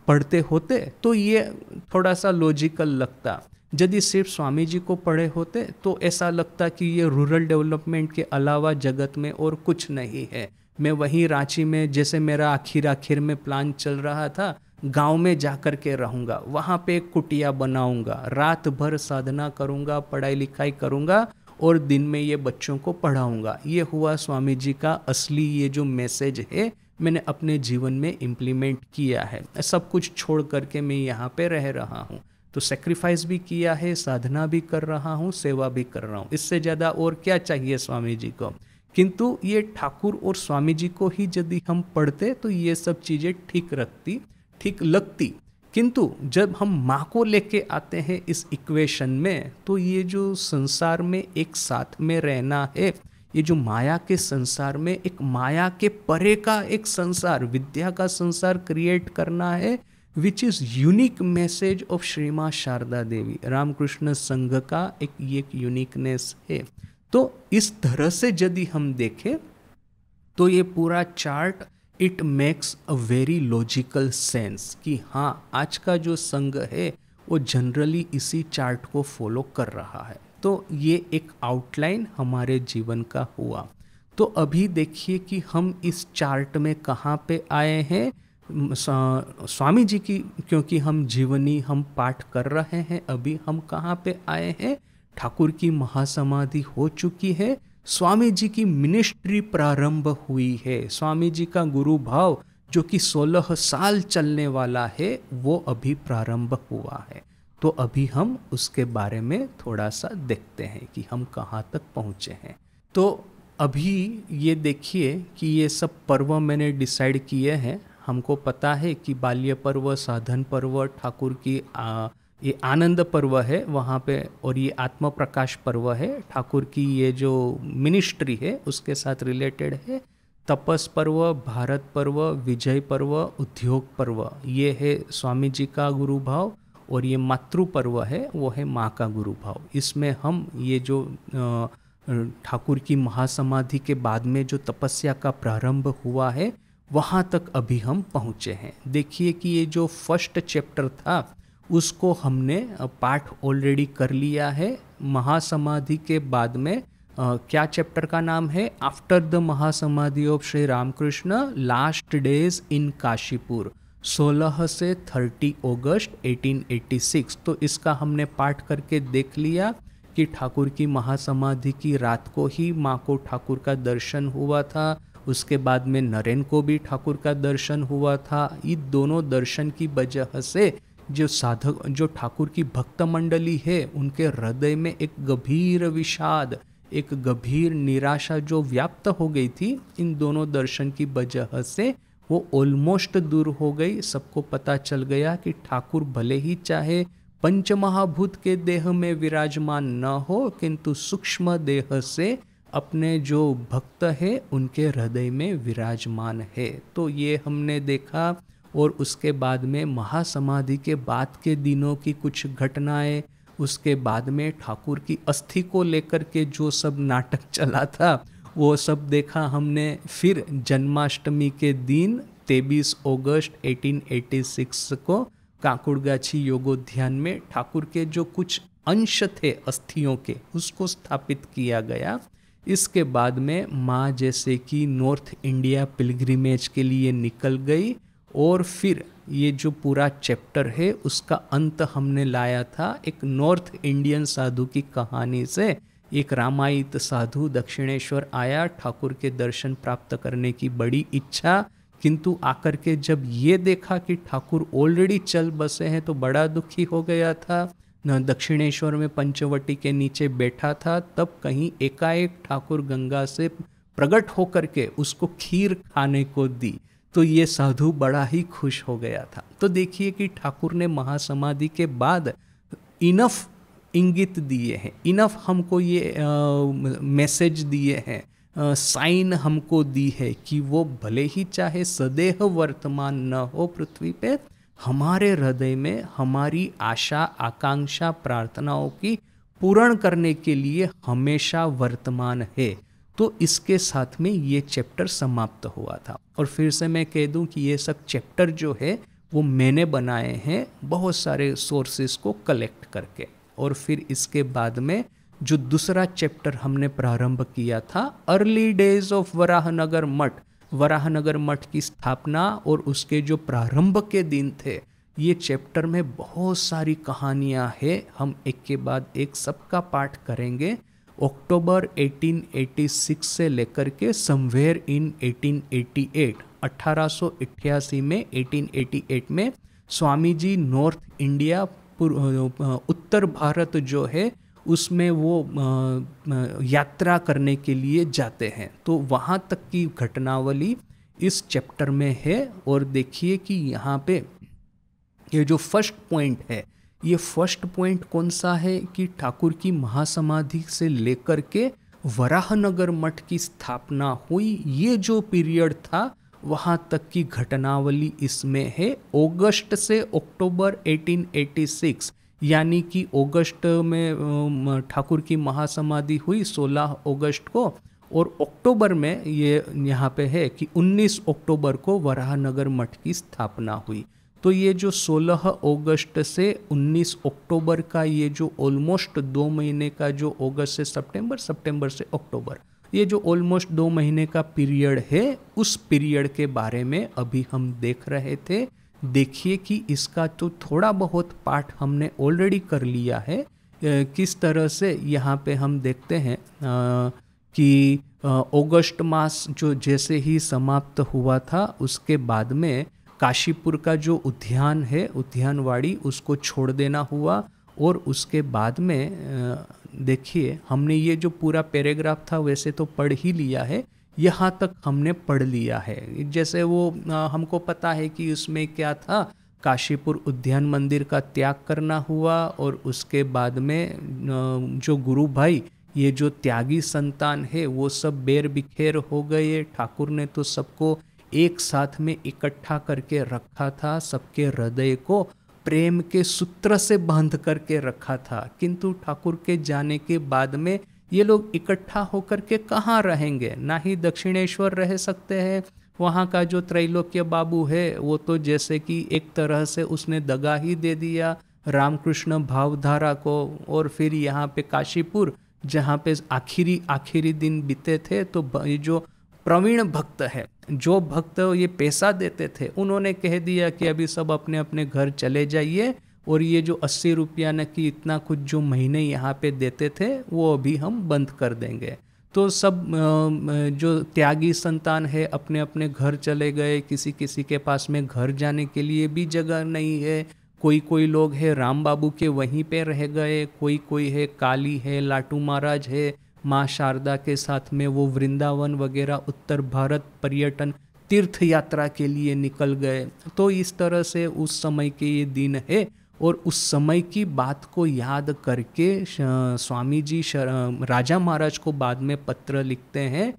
पढ़ते होते तो ये थोड़ा सा लॉजिकल लगता। यदि सिर्फ स्वामी जी को पढ़े होते तो ऐसा लगता कि ये रूरल डेवलपमेंट के अलावा जगत में और कुछ नहीं है। मैं वहीं रांची में, जैसे मेरा आखिर में प्लान चल रहा था, गांव में जाकर के रहूँगा, वहाँ पे एक कुटिया बनाऊँगा, रात भर साधना करूँगा, पढ़ाई लिखाई करूँगा और दिन में ये बच्चों को पढ़ाऊँगा। ये हुआ स्वामी जी का असली ये जो मैसेज है, मैंने अपने जीवन में इम्प्लीमेंट किया है। सब कुछ छोड़ करके मैं यहाँ पे रह रहा हूँ, तो सेक्रीफाइस भी किया है, साधना भी कर रहा हूँ, सेवा भी कर रहा हूँ। इससे ज़्यादा और क्या चाहिए स्वामी जी को। किंतु ये ठाकुर और स्वामी जी को ही यदि हम पढ़ते तो ये सब चीज़ें ठीक लगती। किंतु जब हम माँ को लेके आते हैं इस इक्वेशन में, तो ये जो संसार में एक साथ में रहना है, ये जो माया के संसार में एक माया के परे का एक संसार, विद्या का संसार क्रिएट करना है, which is unique message of Shri माँ शारदा देवी। रामकृष्ण संघ का एक यूनिकनेस है। तो इस तरह से यदि हम देखें तो ये पूरा chart it makes a very logical sense कि हाँ, आज का जो संघ है वो जनरली इसी चार्ट को फॉलो कर रहा है। तो ये एक आउटलाइन हमारे जीवन का हुआ। तो अभी देखिए कि हम इस चार्ट में कहाँ पे आए हैं। स्वामी जी की, क्योंकि हम जीवनी हम पाठ कर रहे हैं, अभी हम कहाँ पे आए हैं। ठाकुर की महासमाधि हो चुकी है, स्वामी जी की मिनिस्ट्री प्रारंभ हुई है, स्वामी जी का गुरु भाव जो कि 16 साल चलने वाला है वो अभी प्रारंभ हुआ है। तो अभी हम उसके बारे में थोड़ा सा देखते हैं कि हम कहाँ तक पहुँचे हैं। तो अभी ये देखिए कि ये सब पर्व मैंने डिसाइड किए हैं। हमको पता है कि बाल्य पर्व, साधन पर्व, ठाकुर की ये आनंद पर्व है वहाँ पे, और ये आत्म प्रकाश पर्व है ठाकुर की, ये जो मिनिस्ट्री है उसके साथ रिलेटेड है। तपस पर्व, भारत पर्व, विजय पर्व, उद्योग पर्व, ये है स्वामी जी का गुरु भाव, और ये मातृ पर्व है वो है माँ का गुरु भाव। इसमें हम ये जो ठाकुर की महासमाधि के बाद में जो तपस्या का प्रारंभ हुआ है वहाँ तक अभी हम पहुँचे हैं। देखिए कि ये जो फर्स्ट चैप्टर था उसको हमने पाठ ऑलरेडी कर लिया है। महासमाधि के बाद में क्या चैप्टर का नाम है? After the Mahasamadhi of Shri Ramakrishna, last days in Kashipur, 16 से 30 अगस्त 1886। तो इसका हमने पाठ करके देख लिया कि ठाकुर की महासमाधि की रात को ही माँ को ठाकुर का दर्शन हुआ था, उसके बाद में नरेन को भी ठाकुर का दर्शन हुआ था। इन दोनों दर्शन की वजह से जो साधक, जो ठाकुर की भक्त मंडली है, उनके हृदय में एक गंभीर विषाद, एक गंभीर निराशा जो व्याप्त हो गई थी, इन दोनों दर्शन की वजह से वो ऑलमोस्ट दूर हो गई। सबको पता चल गया कि ठाकुर भले ही चाहे पंचमहाभूत के देह में विराजमान न हो, किंतु सूक्ष्म देह से अपने जो भक्त है उनके हृदय में विराजमान है। तो ये हमने देखा। और उसके बाद में महासमाधि के बाद के दिनों की कुछ घटनाएं, उसके बाद में ठाकुर की अस्थि को लेकर के जो सब नाटक चला था वो सब देखा हमने। फिर जन्माष्टमी के दिन 23 अगस्त 1886 को काकुड़गाछी योगोद्यान में ठाकुर के जो कुछ अंश थे अस्थियों के, उसको स्थापित किया गया। इसके बाद में माँ जैसे कि नॉर्थ इंडिया पिलग्रिमेज के लिए निकल गई, और फिर ये जो पूरा चैप्टर है उसका अंत हमने लाया था एक नॉर्थ इंडियन साधु की कहानी से। एक रामायित साधु दक्षिणेश्वर आया, ठाकुर के दर्शन प्राप्त करने की बड़ी इच्छा, किंतु आकर के जब ये देखा कि ठाकुर ऑलरेडी चल बसे हैं तो बड़ा दुखी हो गया था। न दक्षिणेश्वर में पंचवटी के नीचे बैठा था, तब कहीं एकाएक ठाकुर गंगा से प्रकट होकर के उसको खीर खाने को दी, तो ये साधु बड़ा ही खुश हो गया था। तो देखिए कि ठाकुर ने महासमाधि के बाद इनफ इंगित दिए हैं, इनफ हमको ये मैसेज दिए हैं, साइन हमको दी है कि वो भले ही चाहे सदैव वर्तमान न हो पृथ्वी पे, हमारे हृदय में हमारी आशा, आकांक्षा, प्रार्थनाओं की पूर्ण करने के लिए हमेशा वर्तमान है। तो इसके साथ में ये चैप्टर समाप्त हुआ था। और फिर से मैं कह दूं कि ये सब चैप्टर जो है वो मैंने बनाए हैं बहुत सारे सोर्सेस को कलेक्ट करके। और फिर इसके बाद में जो दूसरा चैप्टर हमने प्रारंभ किया था, अर्ली डेज ऑफ वराहनगर मठ, वराहनगर मठ की स्थापना और उसके जो प्रारंभ के दिन थे, ये चैप्टर में बहुत सारी कहानियां हैं। हम एक के बाद एक सबका पाठ करेंगे। अक्टूबर 1886 से लेकर के समवेयर इन 1888, 1888 में 1888 में स्वामी जी नॉर्थ इंडिया, उत्तर भारत जो है उसमें वो यात्रा करने के लिए जाते हैं। तो वहाँ तक की घटनावली इस चैप्टर में है। और देखिए कि यहाँ पे ये जो फर्स्ट पॉइंट है, ये फर्स्ट पॉइंट कौन सा है कि ठाकुर की महासमाधि से लेकर के वराहनगर मठ की स्थापना हुई, ये जो पीरियड था वहाँ तक की घटनावली इसमें है। अगस्त से अक्टूबर 1886, यानी कि अगस्त में ठाकुर की महासमाधि हुई 16 अगस्त को, और अक्टूबर में ये यहाँ पे है कि 19 अक्टूबर को वराहनगर मठ की स्थापना हुई। तो ये जो 16 अगस्त से 19 अक्टूबर का ये जो ऑलमोस्ट 2 महीने का, जो अगस्त से सितंबर, सितंबर से अक्टूबर, ये जो ऑलमोस्ट 2 महीने का पीरियड है, उस पीरियड के बारे में अभी हम देख रहे थे। देखिए कि इसका तो थोड़ा बहुत पाठ हमने ऑलरेडी कर लिया है। किस तरह से यहाँ पे हम देखते हैं कि अगस्त मास जो जैसे ही समाप्त हुआ था, उसके बाद में काशीपुर का जो उद्यान है, उद्यानवाड़ी, उसको छोड़ देना हुआ। और उसके बाद में देखिए हमने ये जो पूरा पैराग्राफ था वैसे तो पढ़ ही लिया है, यहाँ तक हमने पढ़ लिया है। जैसे वो हमको पता है कि उसमें क्या था, काशीपुर उद्यान मंदिर का त्याग करना हुआ और उसके बाद में जो गुरु भाई ये जो त्यागी संतान है वो सब बेर बिखेर हो गए। ठाकुर ने तो सबको एक साथ में इकट्ठा करके रखा था, सबके हृदय को प्रेम के सूत्र से बांध करके रखा था, किंतु ठाकुर के जाने के बाद में ये लोग इकट्ठा होकर के कहाँ रहेंगे, ना ही दक्षिणेश्वर रह सकते हैं। वहाँ का जो त्रैलोक्य बाबू है वो तो जैसे कि एक तरह से उसने दगा ही दे दिया रामकृष्ण भावधारा को। और फिर यहाँ पे काशीपुर जहाँ पे आखिरी दिन बीते थे, तो ये जो प्रवीण भक्त है, जो भक्त ये पैसा देते थे, उन्होंने कह दिया कि अभी सब अपने अपने घर चले जाइए और ये जो 80 रुपया न कि इतना कुछ जो महीने यहाँ पे देते थे वो अभी हम बंद कर देंगे। तो सब जो त्यागी संतान है अपने अपने घर चले गए, किसी किसी के पास में घर जाने के लिए भी जगह नहीं है। कोई लोग है राम बाबू के वहीं पे रह गए, कोई है काली है, लाटू महाराज है, माँ शारदा के साथ में वो वृंदावन वगैरह उत्तर भारत पर्यटन तीर्थ यात्रा के लिए निकल गए। तो इस तरह से उस समय के ये दिन है और उस समय की बात को याद करके स्वामी जी राजा महाराज को बाद में पत्र लिखते हैं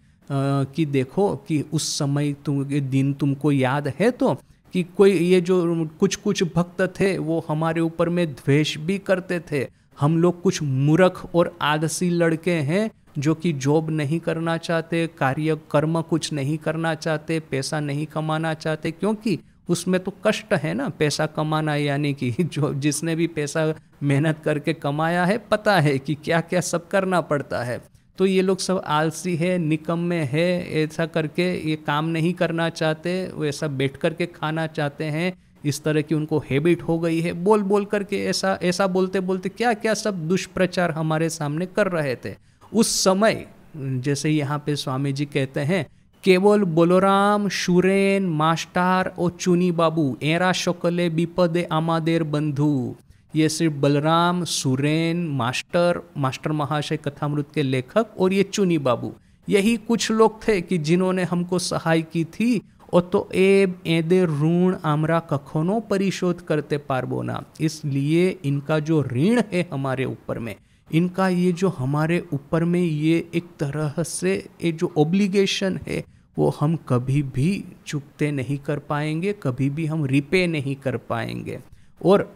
कि देखो कि उस समय दिन तुमको याद है तो कि कोई ये जो कुछ भक्त थे वो हमारे ऊपर में द्वेष भी करते थे। हम लोग कुछ मूर्ख और आलसी लड़के हैं जो कि जॉब नहीं करना चाहते, कार्य कर्म कुछ नहीं करना चाहते, पैसा नहीं कमाना चाहते, क्योंकि उसमें तो कष्ट है ना पैसा कमाना, यानी कि जो जिसने भी पैसा मेहनत करके कमाया है पता है कि क्या क्या सब करना पड़ता है। तो ये लोग सब आलसी है, निकम्मे है, ऐसा करके ये काम नहीं करना चाहते, वैसा बैठ करके खाना चाहते हैं, इस तरह की उनको हैबिट हो गई है। बोल बोल करके ऐसा बोलते बोलते क्या क्या सब दुष्प्रचार हमारे सामने कर रहे थे उस समय। जैसे यहाँ पे स्वामी जी कहते हैं, केवल बोलोराम सुरेन मास्टर और चुनी बाबू एरा शकले विपदे आमादेर बंधु। ये सिर्फ बलराम, सुरेन, मास्टर महाशय कथामृत के लेखक और ये चुनी बाबू, यही कुछ लोग थे कि जिन्होंने हमको सहाय की थी। और तो एदे ऋण आमरा कखनो परिशोध करते पारबो ना। इसलिए इनका जो ऋण है हमारे ऊपर में, इनका ये जो हमारे ऊपर में ये एक तरह से ये जो ऑब्लिगेशन है वो हम कभी भी चुकते नहीं कर पाएंगे, कभी भी हम रिपे नहीं कर पाएंगे। और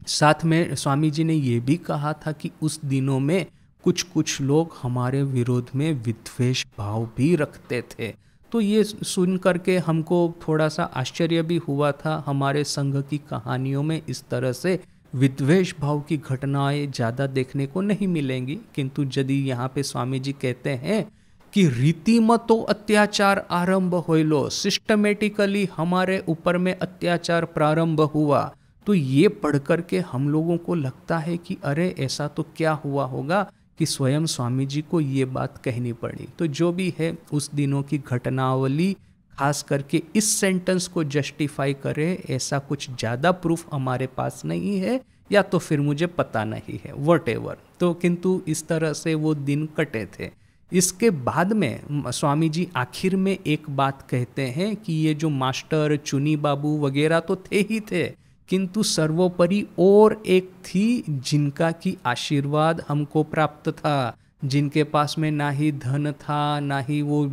साथ में स्वामी जी ने ये भी कहा था कि उस दिनों में कुछ लोग हमारे विरोध में विद्वेष भाव भी रखते थे। तो ये सुन करके हमको थोड़ा सा आश्चर्य भी हुआ था। हमारे संघ की कहानियों में इस तरह से विद्वेष भाव की घटनाएं ज़्यादा देखने को नहीं मिलेंगी, किंतु यदि यहाँ पे स्वामी जी कहते हैं कि रीतिमतो अत्याचार आरंभ होइलो, सिस्टमेटिकली हमारे ऊपर में अत्याचार प्रारंभ हुआ, तो ये पढ़ करके हम लोगों को लगता है कि अरे ऐसा तो क्या हुआ होगा कि स्वयं स्वामी जी को ये बात कहनी पड़ी। तो जो भी है उस दिनों की घटनावली खास करके इस सेंटेंस को जस्टिफाई करे, ऐसा कुछ ज़्यादा प्रूफ हमारे पास नहीं है, या तो फिर मुझे पता नहीं है, व्हाटएवर। तो किंतु इस तरह से वो दिन कटे थे। इसके बाद में स्वामी जी आखिर में एक बात कहते हैं कि ये जो मास्टर, चुनी बाबू वगैरह तो थे ही थे, किंतु सर्वोपरि और एक थी जिनका की आशीर्वाद हमको प्राप्त था, जिनके पास में ना ही धन था, ना ही वो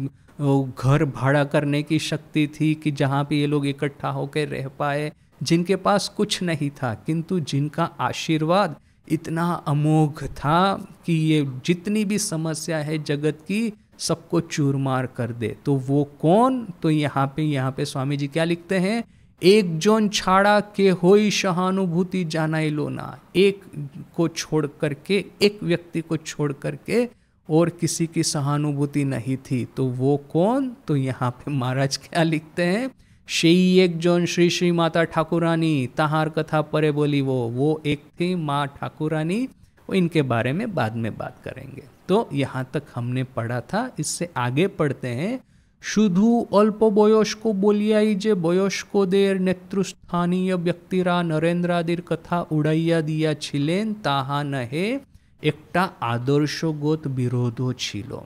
घर भाड़ा करने की शक्ति थी कि जहाँ पे ये लोग इकट्ठा होकर रह पाए, जिनके पास कुछ नहीं था, किंतु जिनका आशीर्वाद इतना अमोघ था कि ये जितनी भी समस्या है जगत की सबको चूरमार कर दे। तो वो कौन? तो यहाँ पे स्वामी जी क्या लिखते हैं, एक जोन छाड़ा के होई सहानुभूति जानाई लोना। एक को छोड़ करके, एक व्यक्ति को छोड़ करके और किसी की सहानुभूति नहीं थी। तो वो कौन? तो यहाँ पे महाराज क्या लिखते हैं, शेई एक जोन श्री श्री माता ठाकुरानी ताहार कथा परे बोली। वो एक थी माँ ठाकुरानी, वो इनके बारे में बाद में बात करेंगे। तो यहाँ तक हमने पढ़ा था। इससे आगे पढ़ते हैं, শুধু অল্প বয়স্ক বলিয়াই যে বয়স্কদের নেতৃস্থানীয় ব্যক্তিরা নরেন্দ্রাদির কথা উড়াইয়া দিয়াছিলেন তাহা নহে, एकटा आदर्शगत विरोधो छिलो।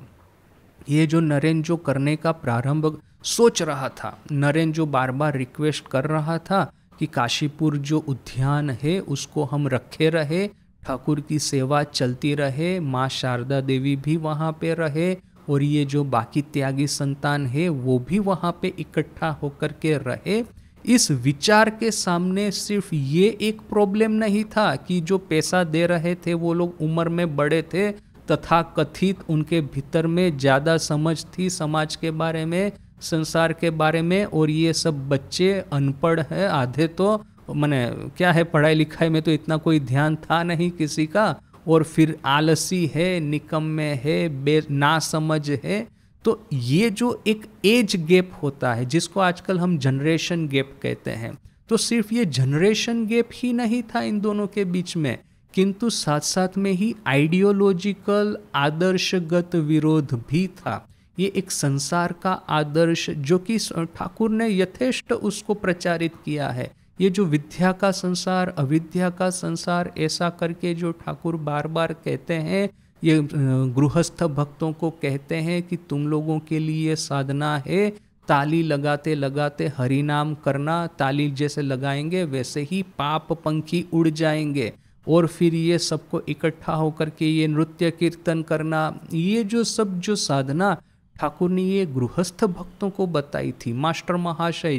ये जो नरेन जो करने का प्रारंभ सोच रहा था, नरेन जो बार बार रिक्वेस्ट कर रहा था कि काशीपुर जो उद्यान है उसको हम रखे रहे, ठाकुर की सेवा चलती रहे, माँ शारदा देवी भी वहाँ पे रहे और ये जो बाकी त्यागी संतान है वो भी वहाँ पे इकट्ठा होकर के रहे। इस विचार के सामने सिर्फ ये एक प्रॉब्लम नहीं था कि जो पैसा दे रहे थे वो लोग उम्र में बड़े थे, तथा कथित उनके भीतर में ज़्यादा समझ थी समाज के बारे में, संसार के बारे में, और ये सब बच्चे अनपढ़ हैं, आधे तो माने क्या है, पढ़ाई लिखाई में तो इतना कोई ध्यान था नहीं किसी का, और फिर आलसी है, निकम्मे है, ना समझ है। तो ये जो एक एज गैप होता है जिसको आजकल हम जनरेशन गैप कहते हैं, तो सिर्फ ये जनरेशन गैप ही नहीं था इन दोनों के बीच में, किंतु साथ साथ में ही आइडियोलॉजिकल आदर्शगत विरोध भी था। ये एक संसार का आदर्श जो कि ठाकुर ने यथेष्ट उसको प्रचारित किया है। ये जो विद्या का संसार, अविद्या का संसार, ऐसा करके जो ठाकुर बार बार कहते हैं, ये गृहस्थ भक्तों को कहते हैं कि तुम लोगों के लिए साधना है ताली लगाते लगाते हरि नाम करना, ताली जैसे लगाएंगे वैसे ही पाप पंखी उड़ जाएंगे, और फिर ये सबको इकट्ठा होकर के ये नृत्य कीर्तन करना, ये जो सब जो साधना ठाकुर ने ये गृहस्थ भक्तों को बताई थी। मास्टर महाशय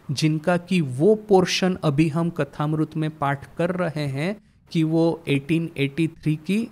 जिनका कि वो पोर्शन अभी हम कथामृत में पाठ कर रहे हैं कि वो 1883 की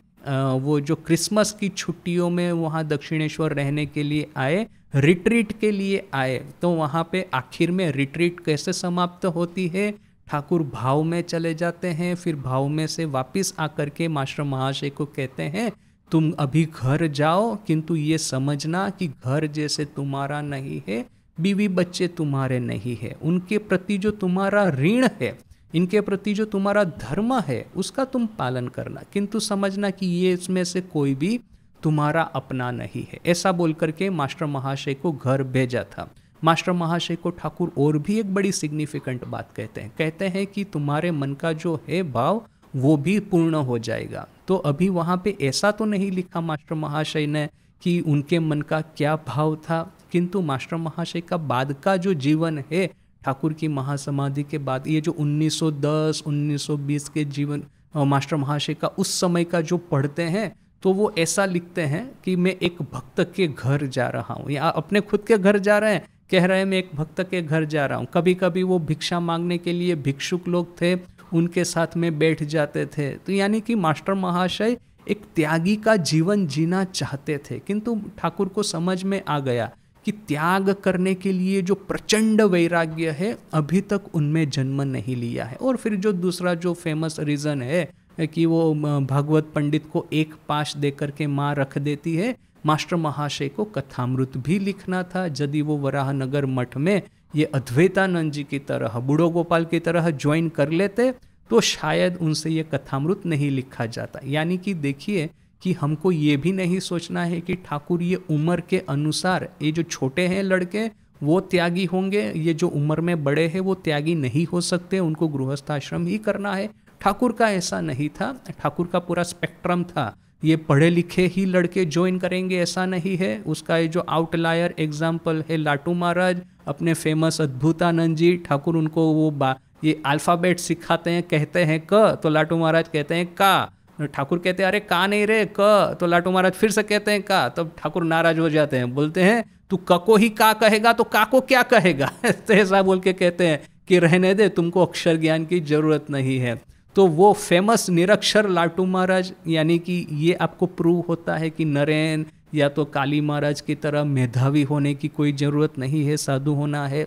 वो जो क्रिसमस की छुट्टियों में वहाँ दक्षिणेश्वर रहने के लिए आए, रिट्रीट के लिए आए, तो वहाँ पे आखिर में रिट्रीट कैसे समाप्त होती है, ठाकुर भाव में चले जाते हैं, फिर भाव में से वापस आकर के मास्टर महाशय को कहते हैं तुम अभी घर जाओ, किंतु ये समझना कि घर जैसे तुम्हारा नहीं है, बीवी बच्चे तुम्हारे नहीं है, उनके प्रति जो तुम्हारा ऋण है, इनके प्रति जो तुम्हारा धर्म है उसका तुम पालन करना, किंतु समझना कि ये इसमें से कोई भी तुम्हारा अपना नहीं है। ऐसा बोल करके मास्टर महाशय को घर भेजा था। मास्टर महाशय को ठाकुर और भी एक बड़ी सिग्निफिकेंट बात कहते हैं कि तुम्हारे मन का जो है भाव वो भी पूर्ण हो जाएगा। तो अभी वहाँ पे ऐसा तो नहीं लिखा मास्टर महाशय ने कि उनके मन का क्या भाव था, किंतु मास्टर महाशय का बाद का जो जीवन है ठाकुर की महासमाधि के बाद, ये जो 1910-1920 के जीवन मास्टर महाशय का उस समय का जो पढ़ते हैं, तो वो ऐसा लिखते हैं कि मैं एक भक्त के घर जा रहा हूँ, या अपने खुद के घर जा रहे हैं, कह रहे हैं मैं एक भक्त के घर जा रहा हूँ। कभी कभी वो भिक्षा मांगने के लिए भिक्षुक लोग थे, उनके साथ में बैठ जाते थे। तो यानी कि मास्टर महाशय एक त्यागी का जीवन जीना चाहते थे, किंतु ठाकुर को समझ में आ गया कि त्याग करने के लिए जो प्रचंड वैराग्य है अभी तक उनमें जन्म नहीं लिया है। और फिर जो दूसरा जो फेमस रीज़न है कि वो भागवत पंडित को एक पाश दे करके माँ रख देती है, मास्टर महाशय को कथामृत भी लिखना था। यदि वो वराहनगर मठ में ये अद्वैतानंद जी की तरह, बूढ़ो गोपाल की तरह ज्वाइन कर लेते तो शायद उनसे ये कथामृत नहीं लिखा जाता। यानी कि देखिए कि हमको ये भी नहीं सोचना है कि ठाकुर ये उम्र के अनुसार, ये जो छोटे हैं लड़के वो त्यागी होंगे, ये जो उम्र में बड़े हैं वो त्यागी नहीं हो सकते, उनको गृहस्थाश्रम ही करना है। ठाकुर का ऐसा नहीं था, ठाकुर का पूरा स्पेक्ट्रम था। ये पढ़े लिखे ही लड़के ज्वाइन करेंगे ऐसा नहीं है। उसका ये जो आउटलायर एग्जाम्पल है लाटू महाराज, अपने फेमस अद्भुतानंद जी, ठाकुर उनको वो ये अल्फ़ाबेट सिखाते हैं, कहते हैं क, तो लाटू महाराज कहते हैं का, ठाकुर कहते हैं अरे का नहीं रे क, तो लाटू महाराज फिर से कहते हैं का, तब ठाकुर नाराज हो जाते हैं, बोलते हैं तू क को ही का कहेगा तो का को क्या कहेगा तो ऐसा बोल के कहते हैं कि रहने दे, तुमको अक्षर ज्ञान की जरूरत नहीं है। तो वो फेमस निरक्षर लाटू महाराज, यानी कि ये आपको प्रूव होता है कि नरेन या तो काली महाराज की तरह मेधावी होने की कोई ज़रूरत नहीं है, साधु होना है।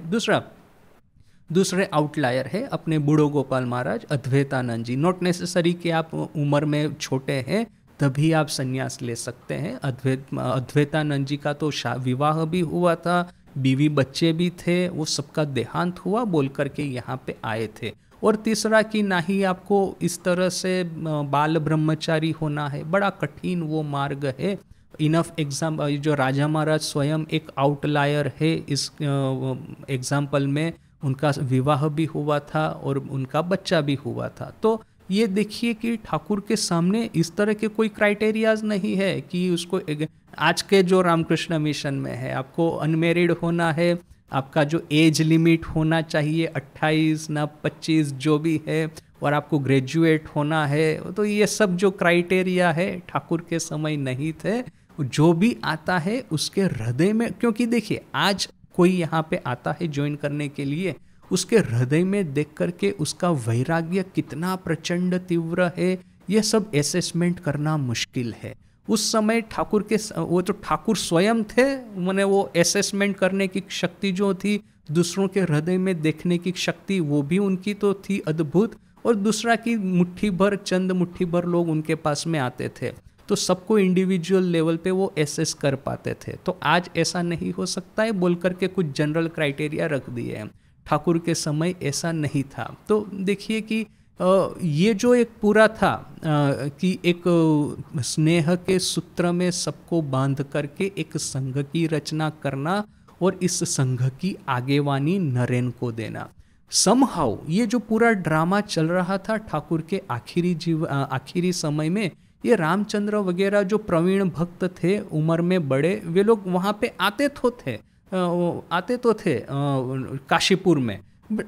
दूसरे आउटलायर है अपने बूढ़ो गोपाल महाराज, अद्वैतानंद जी। नॉट नेसेसरी कि आप उम्र में छोटे हैं तभी आप संन्यास ले सकते हैं। अद्वैतानंद जी का तो विवाह भी हुआ था, बीवी बच्चे भी थे, वो सबका देहांत हुआ बोल करके यहाँ पे आए थे। और तीसरा कि ना ही आपको इस तरह से बाल ब्रह्मचारी होना है, बड़ा कठिन वो मार्ग है। इनफ एग्जाम्पल, जो राजा महाराज स्वयं एक आउटलायर है इस एग्जाम्पल में, उनका विवाह भी हुआ था और उनका बच्चा भी हुआ था। तो ये देखिए कि ठाकुर के सामने इस तरह के कोई क्राइटेरियाज नहीं है कि उसको आज के जो रामकृष्ण मिशन में है, आपको अनमेरिड होना है, आपका जो एज लिमिट होना चाहिए 28 ना 25 जो भी है, और आपको ग्रेजुएट होना है, तो ये सब जो क्राइटेरिया है ठाकुर के समय नहीं थे। जो भी आता है उसके हृदय में, क्योंकि देखिए आज कोई यहाँ पे आता है ज्वाइन करने के लिए, उसके हृदय में देख करके उसका वैराग्य कितना प्रचंड तीव्र है, ये सब असेसमेंट करना मुश्किल है। उस समय ठाकुर के, वो तो ठाकुर स्वयं थे, मैंने वो असेसमेंट करने की शक्ति जो थी, दूसरों के हृदय में देखने की शक्ति वो भी उनकी तो थी अद्भुत, और दूसरा कि मुट्ठी भर, चंद मुट्ठी भर लोग उनके पास में आते थे, तो सबको इंडिविजुअल लेवल पे वो एसेस कर पाते थे। तो आज ऐसा नहीं हो सकता है बोल करके कुछ जनरल क्राइटेरिया रख दिए हैं, ठाकुर के समय ऐसा नहीं था। तो देखिए कि ये जो एक पूरा था कि एक स्नेह के सूत्र में सबको बांध करके एक संघ की रचना करना और इस संघ की आगेवानी नरेन को देना, समहाउ ये जो पूरा ड्रामा चल रहा था ठाकुर के आखिरी समय में, ये रामचंद्र वगैरह जो प्रवीण भक्त थे, उम्र में बड़े, वे लोग वहाँ पे आते तो थे काशीपुर में।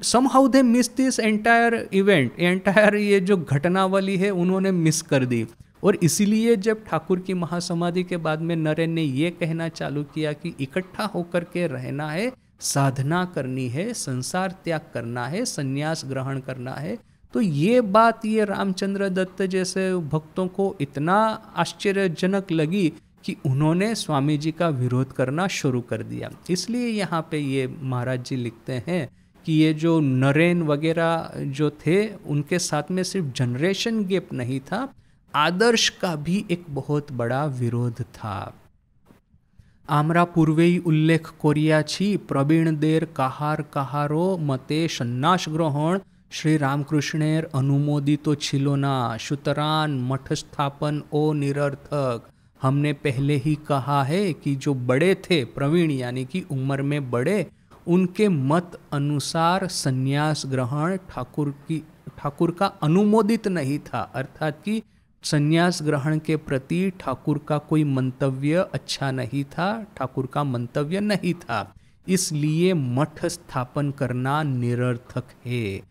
Somehow they miss this entire event, entire ये जो घटनावली है उन्होंने मिस कर दी। और इसीलिए जब ठाकुर की महासमाधि के बाद में नरेन ने ये कहना चालू किया कि इकट्ठा होकर के रहना है, साधना करनी है, संसार त्याग करना है, संन्यास ग्रहण करना है, तो ये बात ये रामचंद्र दत्त जैसे भक्तों को इतना आश्चर्यजनक लगी कि उन्होंने स्वामी जी का विरोध करना शुरू कर दिया। इसलिए यहाँ पे ये महाराज जी लिखते हैं कि ये जो नरेन वगैरह जो थे, उनके साथ में सिर्फ जनरेशन गैप नहीं था, आदर्श का भी एक बहुत बड़ा विरोध था। आमरा पूर्वेई उल्लेख कोरिया छी, प्रवीण देर काहार काहारो मते सन्यास ग्रहण श्री रामकृष्णेर अनुमोदितो छिलो ना, सुतरान मठ स्थापन ओ निरर्थक। हमने पहले ही कहा है कि जो बड़े थे, प्रवीण यानी कि उम्र में बड़े, उनके मत अनुसार संन्यास ग्रहण ठाकुर का अनुमोदित नहीं था, अर्थात कि संन्यास ग्रहण के प्रति ठाकुर का कोई मंतव्य अच्छा नहीं था, ठाकुर का मंतव्य नहीं था, इसलिए मठ स्थापन करना निरर्थक है।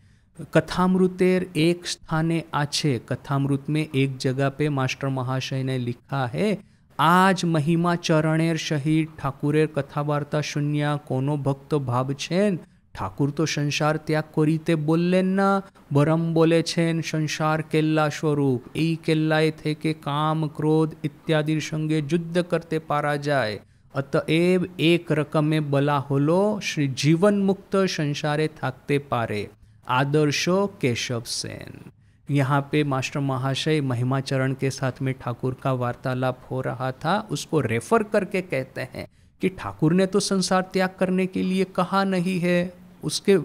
कथामृतेर एक स्थाने आछे, कथामृत में एक जगह पे मास्टर महाशय ने लिखा है, आज महिमा चरणेर शहीद ठाकुरेर कथा वार्ता शुन्या कोनो भक्त भाव छेन, ठाकुर तो संसार त्याग करीते बोललेन ना, बरम बोले छेन संसार केल्ला स्वरूप, এই কেল্লায় থেকে काम क्रोध इत्यादि संगे युद्ध करते पारा जाए, अतएव एक रकमे बला होलो श्री जीवन मुक्त संसारे थाकते पारे। आदर्शो केशव सेन। यहाँ पे मास्टर महाशय महिमाचरण के साथ में ठाकुर का वार्तालाप हो रहा था, उसको रेफर करके कहते हैं कि ठाकुर ने तो संसार त्याग करने के लिए कहा नहीं है, उसके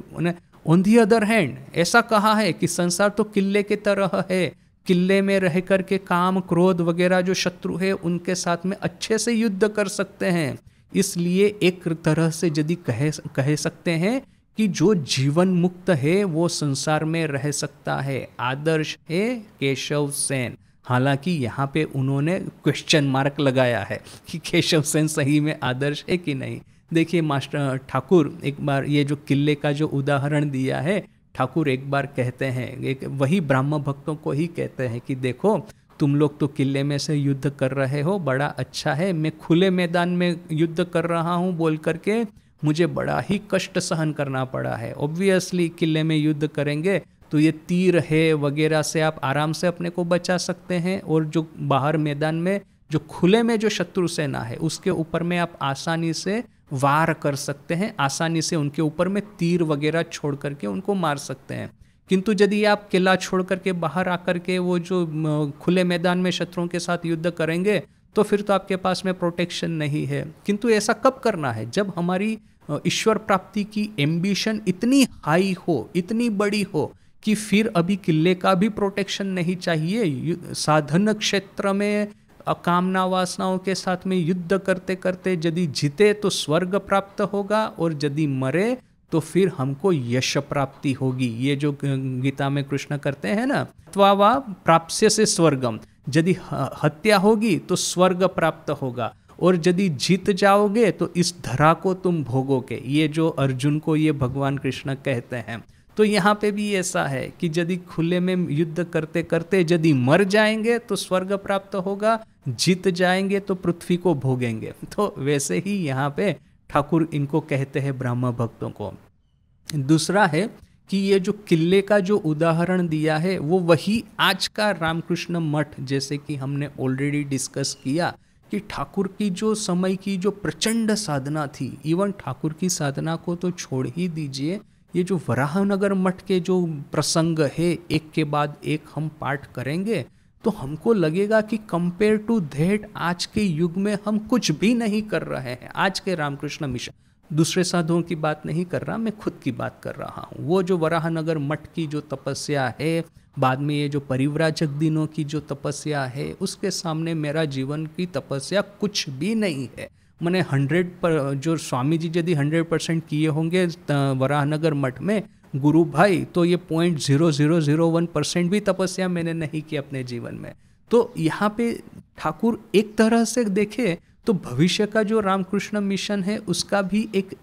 ऑन दी अदर हैंड ऐसा कहा है कि संसार तो किले के तरह है, किले में रह करके काम क्रोध वगैरह जो शत्रु है उनके साथ में अच्छे से युद्ध कर सकते हैं। इसलिए एक तरह से यदि कह सकते हैं कि जो जीवन मुक्त है वो संसार में रह सकता है। आदर्श है केशव सेन। हालांकि यहाँ पे उन्होंने क्वेश्चन मार्क लगाया है कि केशव सेन सही में आदर्श है कि नहीं। देखिए मास्टर ठाकुर एक बार ये जो किले का जो उदाहरण दिया है, ठाकुर एक बार कहते हैं, एक वही ब्राह्म भक्तों को ही कहते हैं कि देखो तुम लोग तो किले में से युद्ध कर रहे हो, बड़ा अच्छा है, मैं खुले मैदान में युद्ध कर रहा हूँ बोल करके मुझे बड़ा ही कष्ट सहन करना पड़ा है। ऑब्वियसली किले में युद्ध करेंगे तो ये तीर है वगैरह से आप आराम से अपने को बचा सकते हैं, और जो बाहर मैदान में जो खुले में जो शत्रु सेना है उसके ऊपर में आप आसानी से वार कर सकते हैं, आसानी से उनके ऊपर में तीर वगैरह छोड़ करके उनको मार सकते हैं। किंतु यदि आप किला छोड़ करके बाहर आकर के वो जो खुले मैदान में शत्रुओं के साथ युद्ध करेंगे तो फिर तो आपके पास में प्रोटेक्शन नहीं है। किंतु ऐसा कब करना है? जब हमारी ईश्वर प्राप्ति की एम्बिशन इतनी हाई हो, इतनी बड़ी हो कि फिर अभी किले का भी प्रोटेक्शन नहीं चाहिए। साधन क्षेत्र में कामना वासनाओं के साथ में युद्ध करते करते यदि जीते तो स्वर्ग प्राप्त होगा, और यदि मरे तो फिर हमको यश प्राप्ति होगी। ये जो गीता में कृष्ण करते हैं ना, त्वा वा प्राप्स्य से स्वर्गम, यदि हत्या होगी तो स्वर्ग प्राप्त होगा, और यदि जीत जाओगे तो इस धरा को तुम भोगोगे। ये जो अर्जुन को ये भगवान कृष्ण कहते हैं। तो यहाँ पे भी ऐसा है कि यदि खुले में युद्ध करते करते यदि मर जाएंगे तो स्वर्ग प्राप्त होगा, जीत जाएंगे तो पृथ्वी को भोगेंगे। तो वैसे ही यहाँ पे ठाकुर इनको कहते हैं ब्राह्मण भक्तों को। दूसरा है कि ये जो किले का जो उदाहरण दिया है वो वही आज का रामकृष्ण मठ, जैसे कि हमने ऑलरेडी डिस्कस किया कि ठाकुर की जो समय की जो प्रचंड साधना थी, इवन ठाकुर की साधना को तो छोड़ ही दीजिए, ये जो वराहनगर मठ के जो प्रसंग है एक के बाद एक हम पाठ करेंगे तो हमको लगेगा कि कंपेयर टू दैट आज के युग में हम कुछ भी नहीं कर रहे हैं। आज के रामकृष्ण मिशन, दूसरे साधुओं की बात नहीं कर रहा, मैं खुद की बात कर रहा हूँ। वो जो वराहनगर मठ की जो तपस्या है, बाद में ये जो परिव्राजक दिनों की जो तपस्या है, उसके सामने मेरा जीवन की तपस्या कुछ भी नहीं है। मैंने 100 पर जो स्वामी जी यदि 100% किए होंगे वराहनगर मठ में गुरु भाई, तो ये 0.0001% भी तपस्या मैंने नहीं की अपने जीवन में। तो यहाँ पे ठाकुर एक तरह से देखे तो भविष्य का जो रामकृष्ण मिशन है उसका भी एक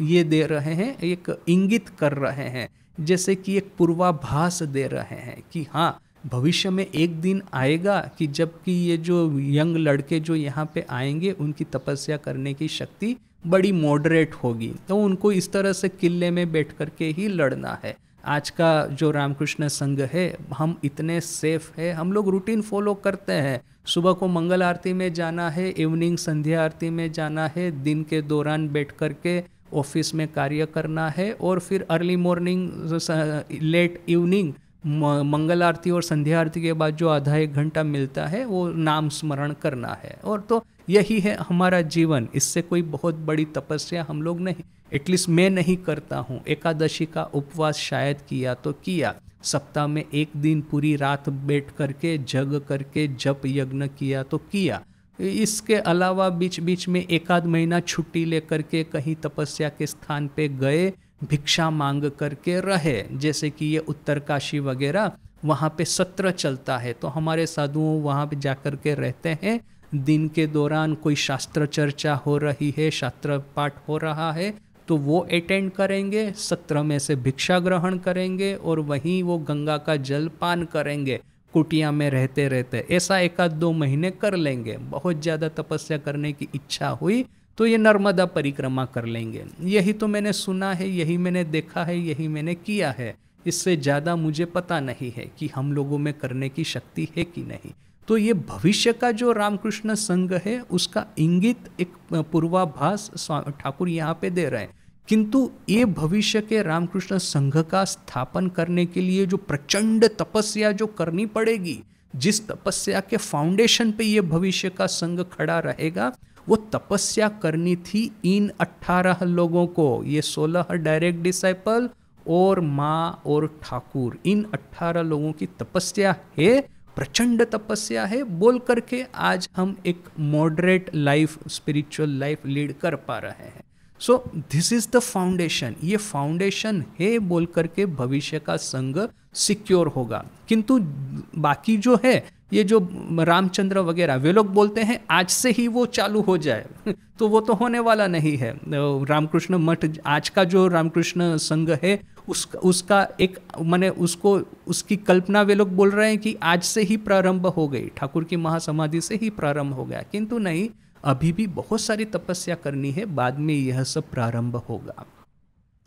ये दे रहे हैं, एक इंगित कर रहे हैं, जैसे कि एक पूर्वाभास दे रहे हैं कि हाँ भविष्य में एक दिन आएगा कि जबकि ये जो यंग लड़के जो यहाँ पे आएंगे उनकी तपस्या करने की शक्ति बड़ी मॉडरेट होगी, तो उनको इस तरह से किले में बैठ करके ही लड़ना है। आज का जो रामकृष्ण संघ है हम इतने सेफ है, हम लोग रूटीन फॉलो करते हैं। सुबह को मंगल आरती में जाना है, इवनिंग संध्या आरती में जाना है, दिन के दौरान बैठ करके ऑफिस में कार्य करना है, और फिर अर्ली मॉर्निंग लेट इवनिंग मंगल आरती और संध्या आरती के बाद जो आधा एक घंटा मिलता है वो नाम स्मरण करना है। और तो यही है हमारा जीवन, इससे कोई बहुत बड़ी तपस्या हम लोग नहीं, एटलीस्ट मैं नहीं करता हूँ। एकादशी का उपवास शायद किया तो किया, सप्ताह में एक दिन पूरी रात बैठ करके जग करके जप यज्ञ किया तो किया। इसके अलावा बीच बीच में एक आध महीना छुट्टी लेकर के कहीं तपस्या के स्थान पे गए, भिक्षा मांग करके रहे, जैसे कि ये उत्तरकाशी वगैरह, वहाँ पे सत्र चलता है तो हमारे साधुओं वहाँ पे जाकर के रहते हैं। दिन के दौरान कोई शास्त्र चर्चा हो रही है, शास्त्र पाठ हो रहा है तो वो अटेंड करेंगे, सत्र में से भिक्षा ग्रहण करेंगे और वहीं वो गंगा का जल पान करेंगे कुटिया में रहते रहते। ऐसा एक आध 2 महीने कर लेंगे। बहुत ज़्यादा तपस्या करने की इच्छा हुई तो ये नर्मदा परिक्रमा कर लेंगे। यही तो मैंने सुना है, यही मैंने देखा है, यही मैंने किया है। इससे ज़्यादा मुझे पता नहीं है कि हम लोगों में करने की शक्ति है कि नहीं। तो ये भविष्य का जो रामकृष्ण संघ है उसका इंगित एक पूर्वाभास ठाकुर यहाँ पे दे रहे हैं। किंतु ये भविष्य के रामकृष्ण संघ का स्थापन करने के लिए जो प्रचंड तपस्या जो करनी पड़ेगी, जिस तपस्या के फाउंडेशन पे ये भविष्य का संघ खड़ा रहेगा, वो तपस्या करनी थी इन 18 लोगों को, ये 16 डायरेक्ट डिसाइपल और माँ और ठाकुर, इन 18 लोगों की तपस्या है, प्रचंड तपस्या है बोल करके आज हम एक moderate life, spiritual life lead कर पा रहे हैं। So this is the foundation, ये फाउंडेशन है बोल करके भविष्य का संघ सिक्योर होगा। किंतु बाकी जो है ये जो रामचंद्र वगैरह वे लोग बोलते हैं आज से ही वो चालू हो जाए तो वो तो होने वाला नहीं है। रामकृष्ण मठ आज का जो रामकृष्ण संघ है उसका एक माने उसको उसकी कल्पना वे लोग बोल रहे हैं कि आज से ही प्रारंभ हो गई, ठाकुर की महासमाधि से ही प्रारंभ हो गया। किंतु नहीं, अभी भी बहुत सारी तपस्या करनी है, बाद में यह सब प्रारंभ होगा।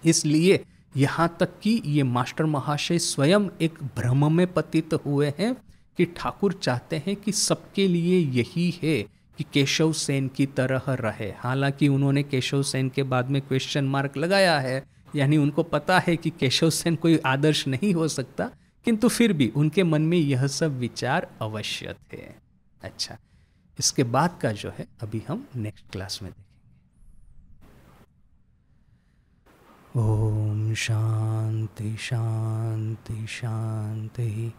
इसलिए यहाँ तक कि ये मास्टर महाशय स्वयं एक भ्रम में पतित हुए हैं कि ठाकुर चाहते हैं कि सबके लिए यही है कि केशव सेन की तरह रहे। हालांकि उन्होंने केशव सेन के बाद में क्वेश्चन मार्क लगाया है, यानी उनको पता है कि केशव सेन कोई आदर्श नहीं हो सकता, किंतु फिर भी उनके मन में यह सब विचार अवश्य थे। अच्छा, इसके बाद का जो है अभी हम नेक्स्ट क्लास में देखेंगे। ओम शांति शांति शांति।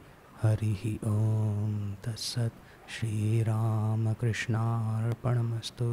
हरि ओम तत्सत्। श्री राम कृष्णार्पणमस्तु।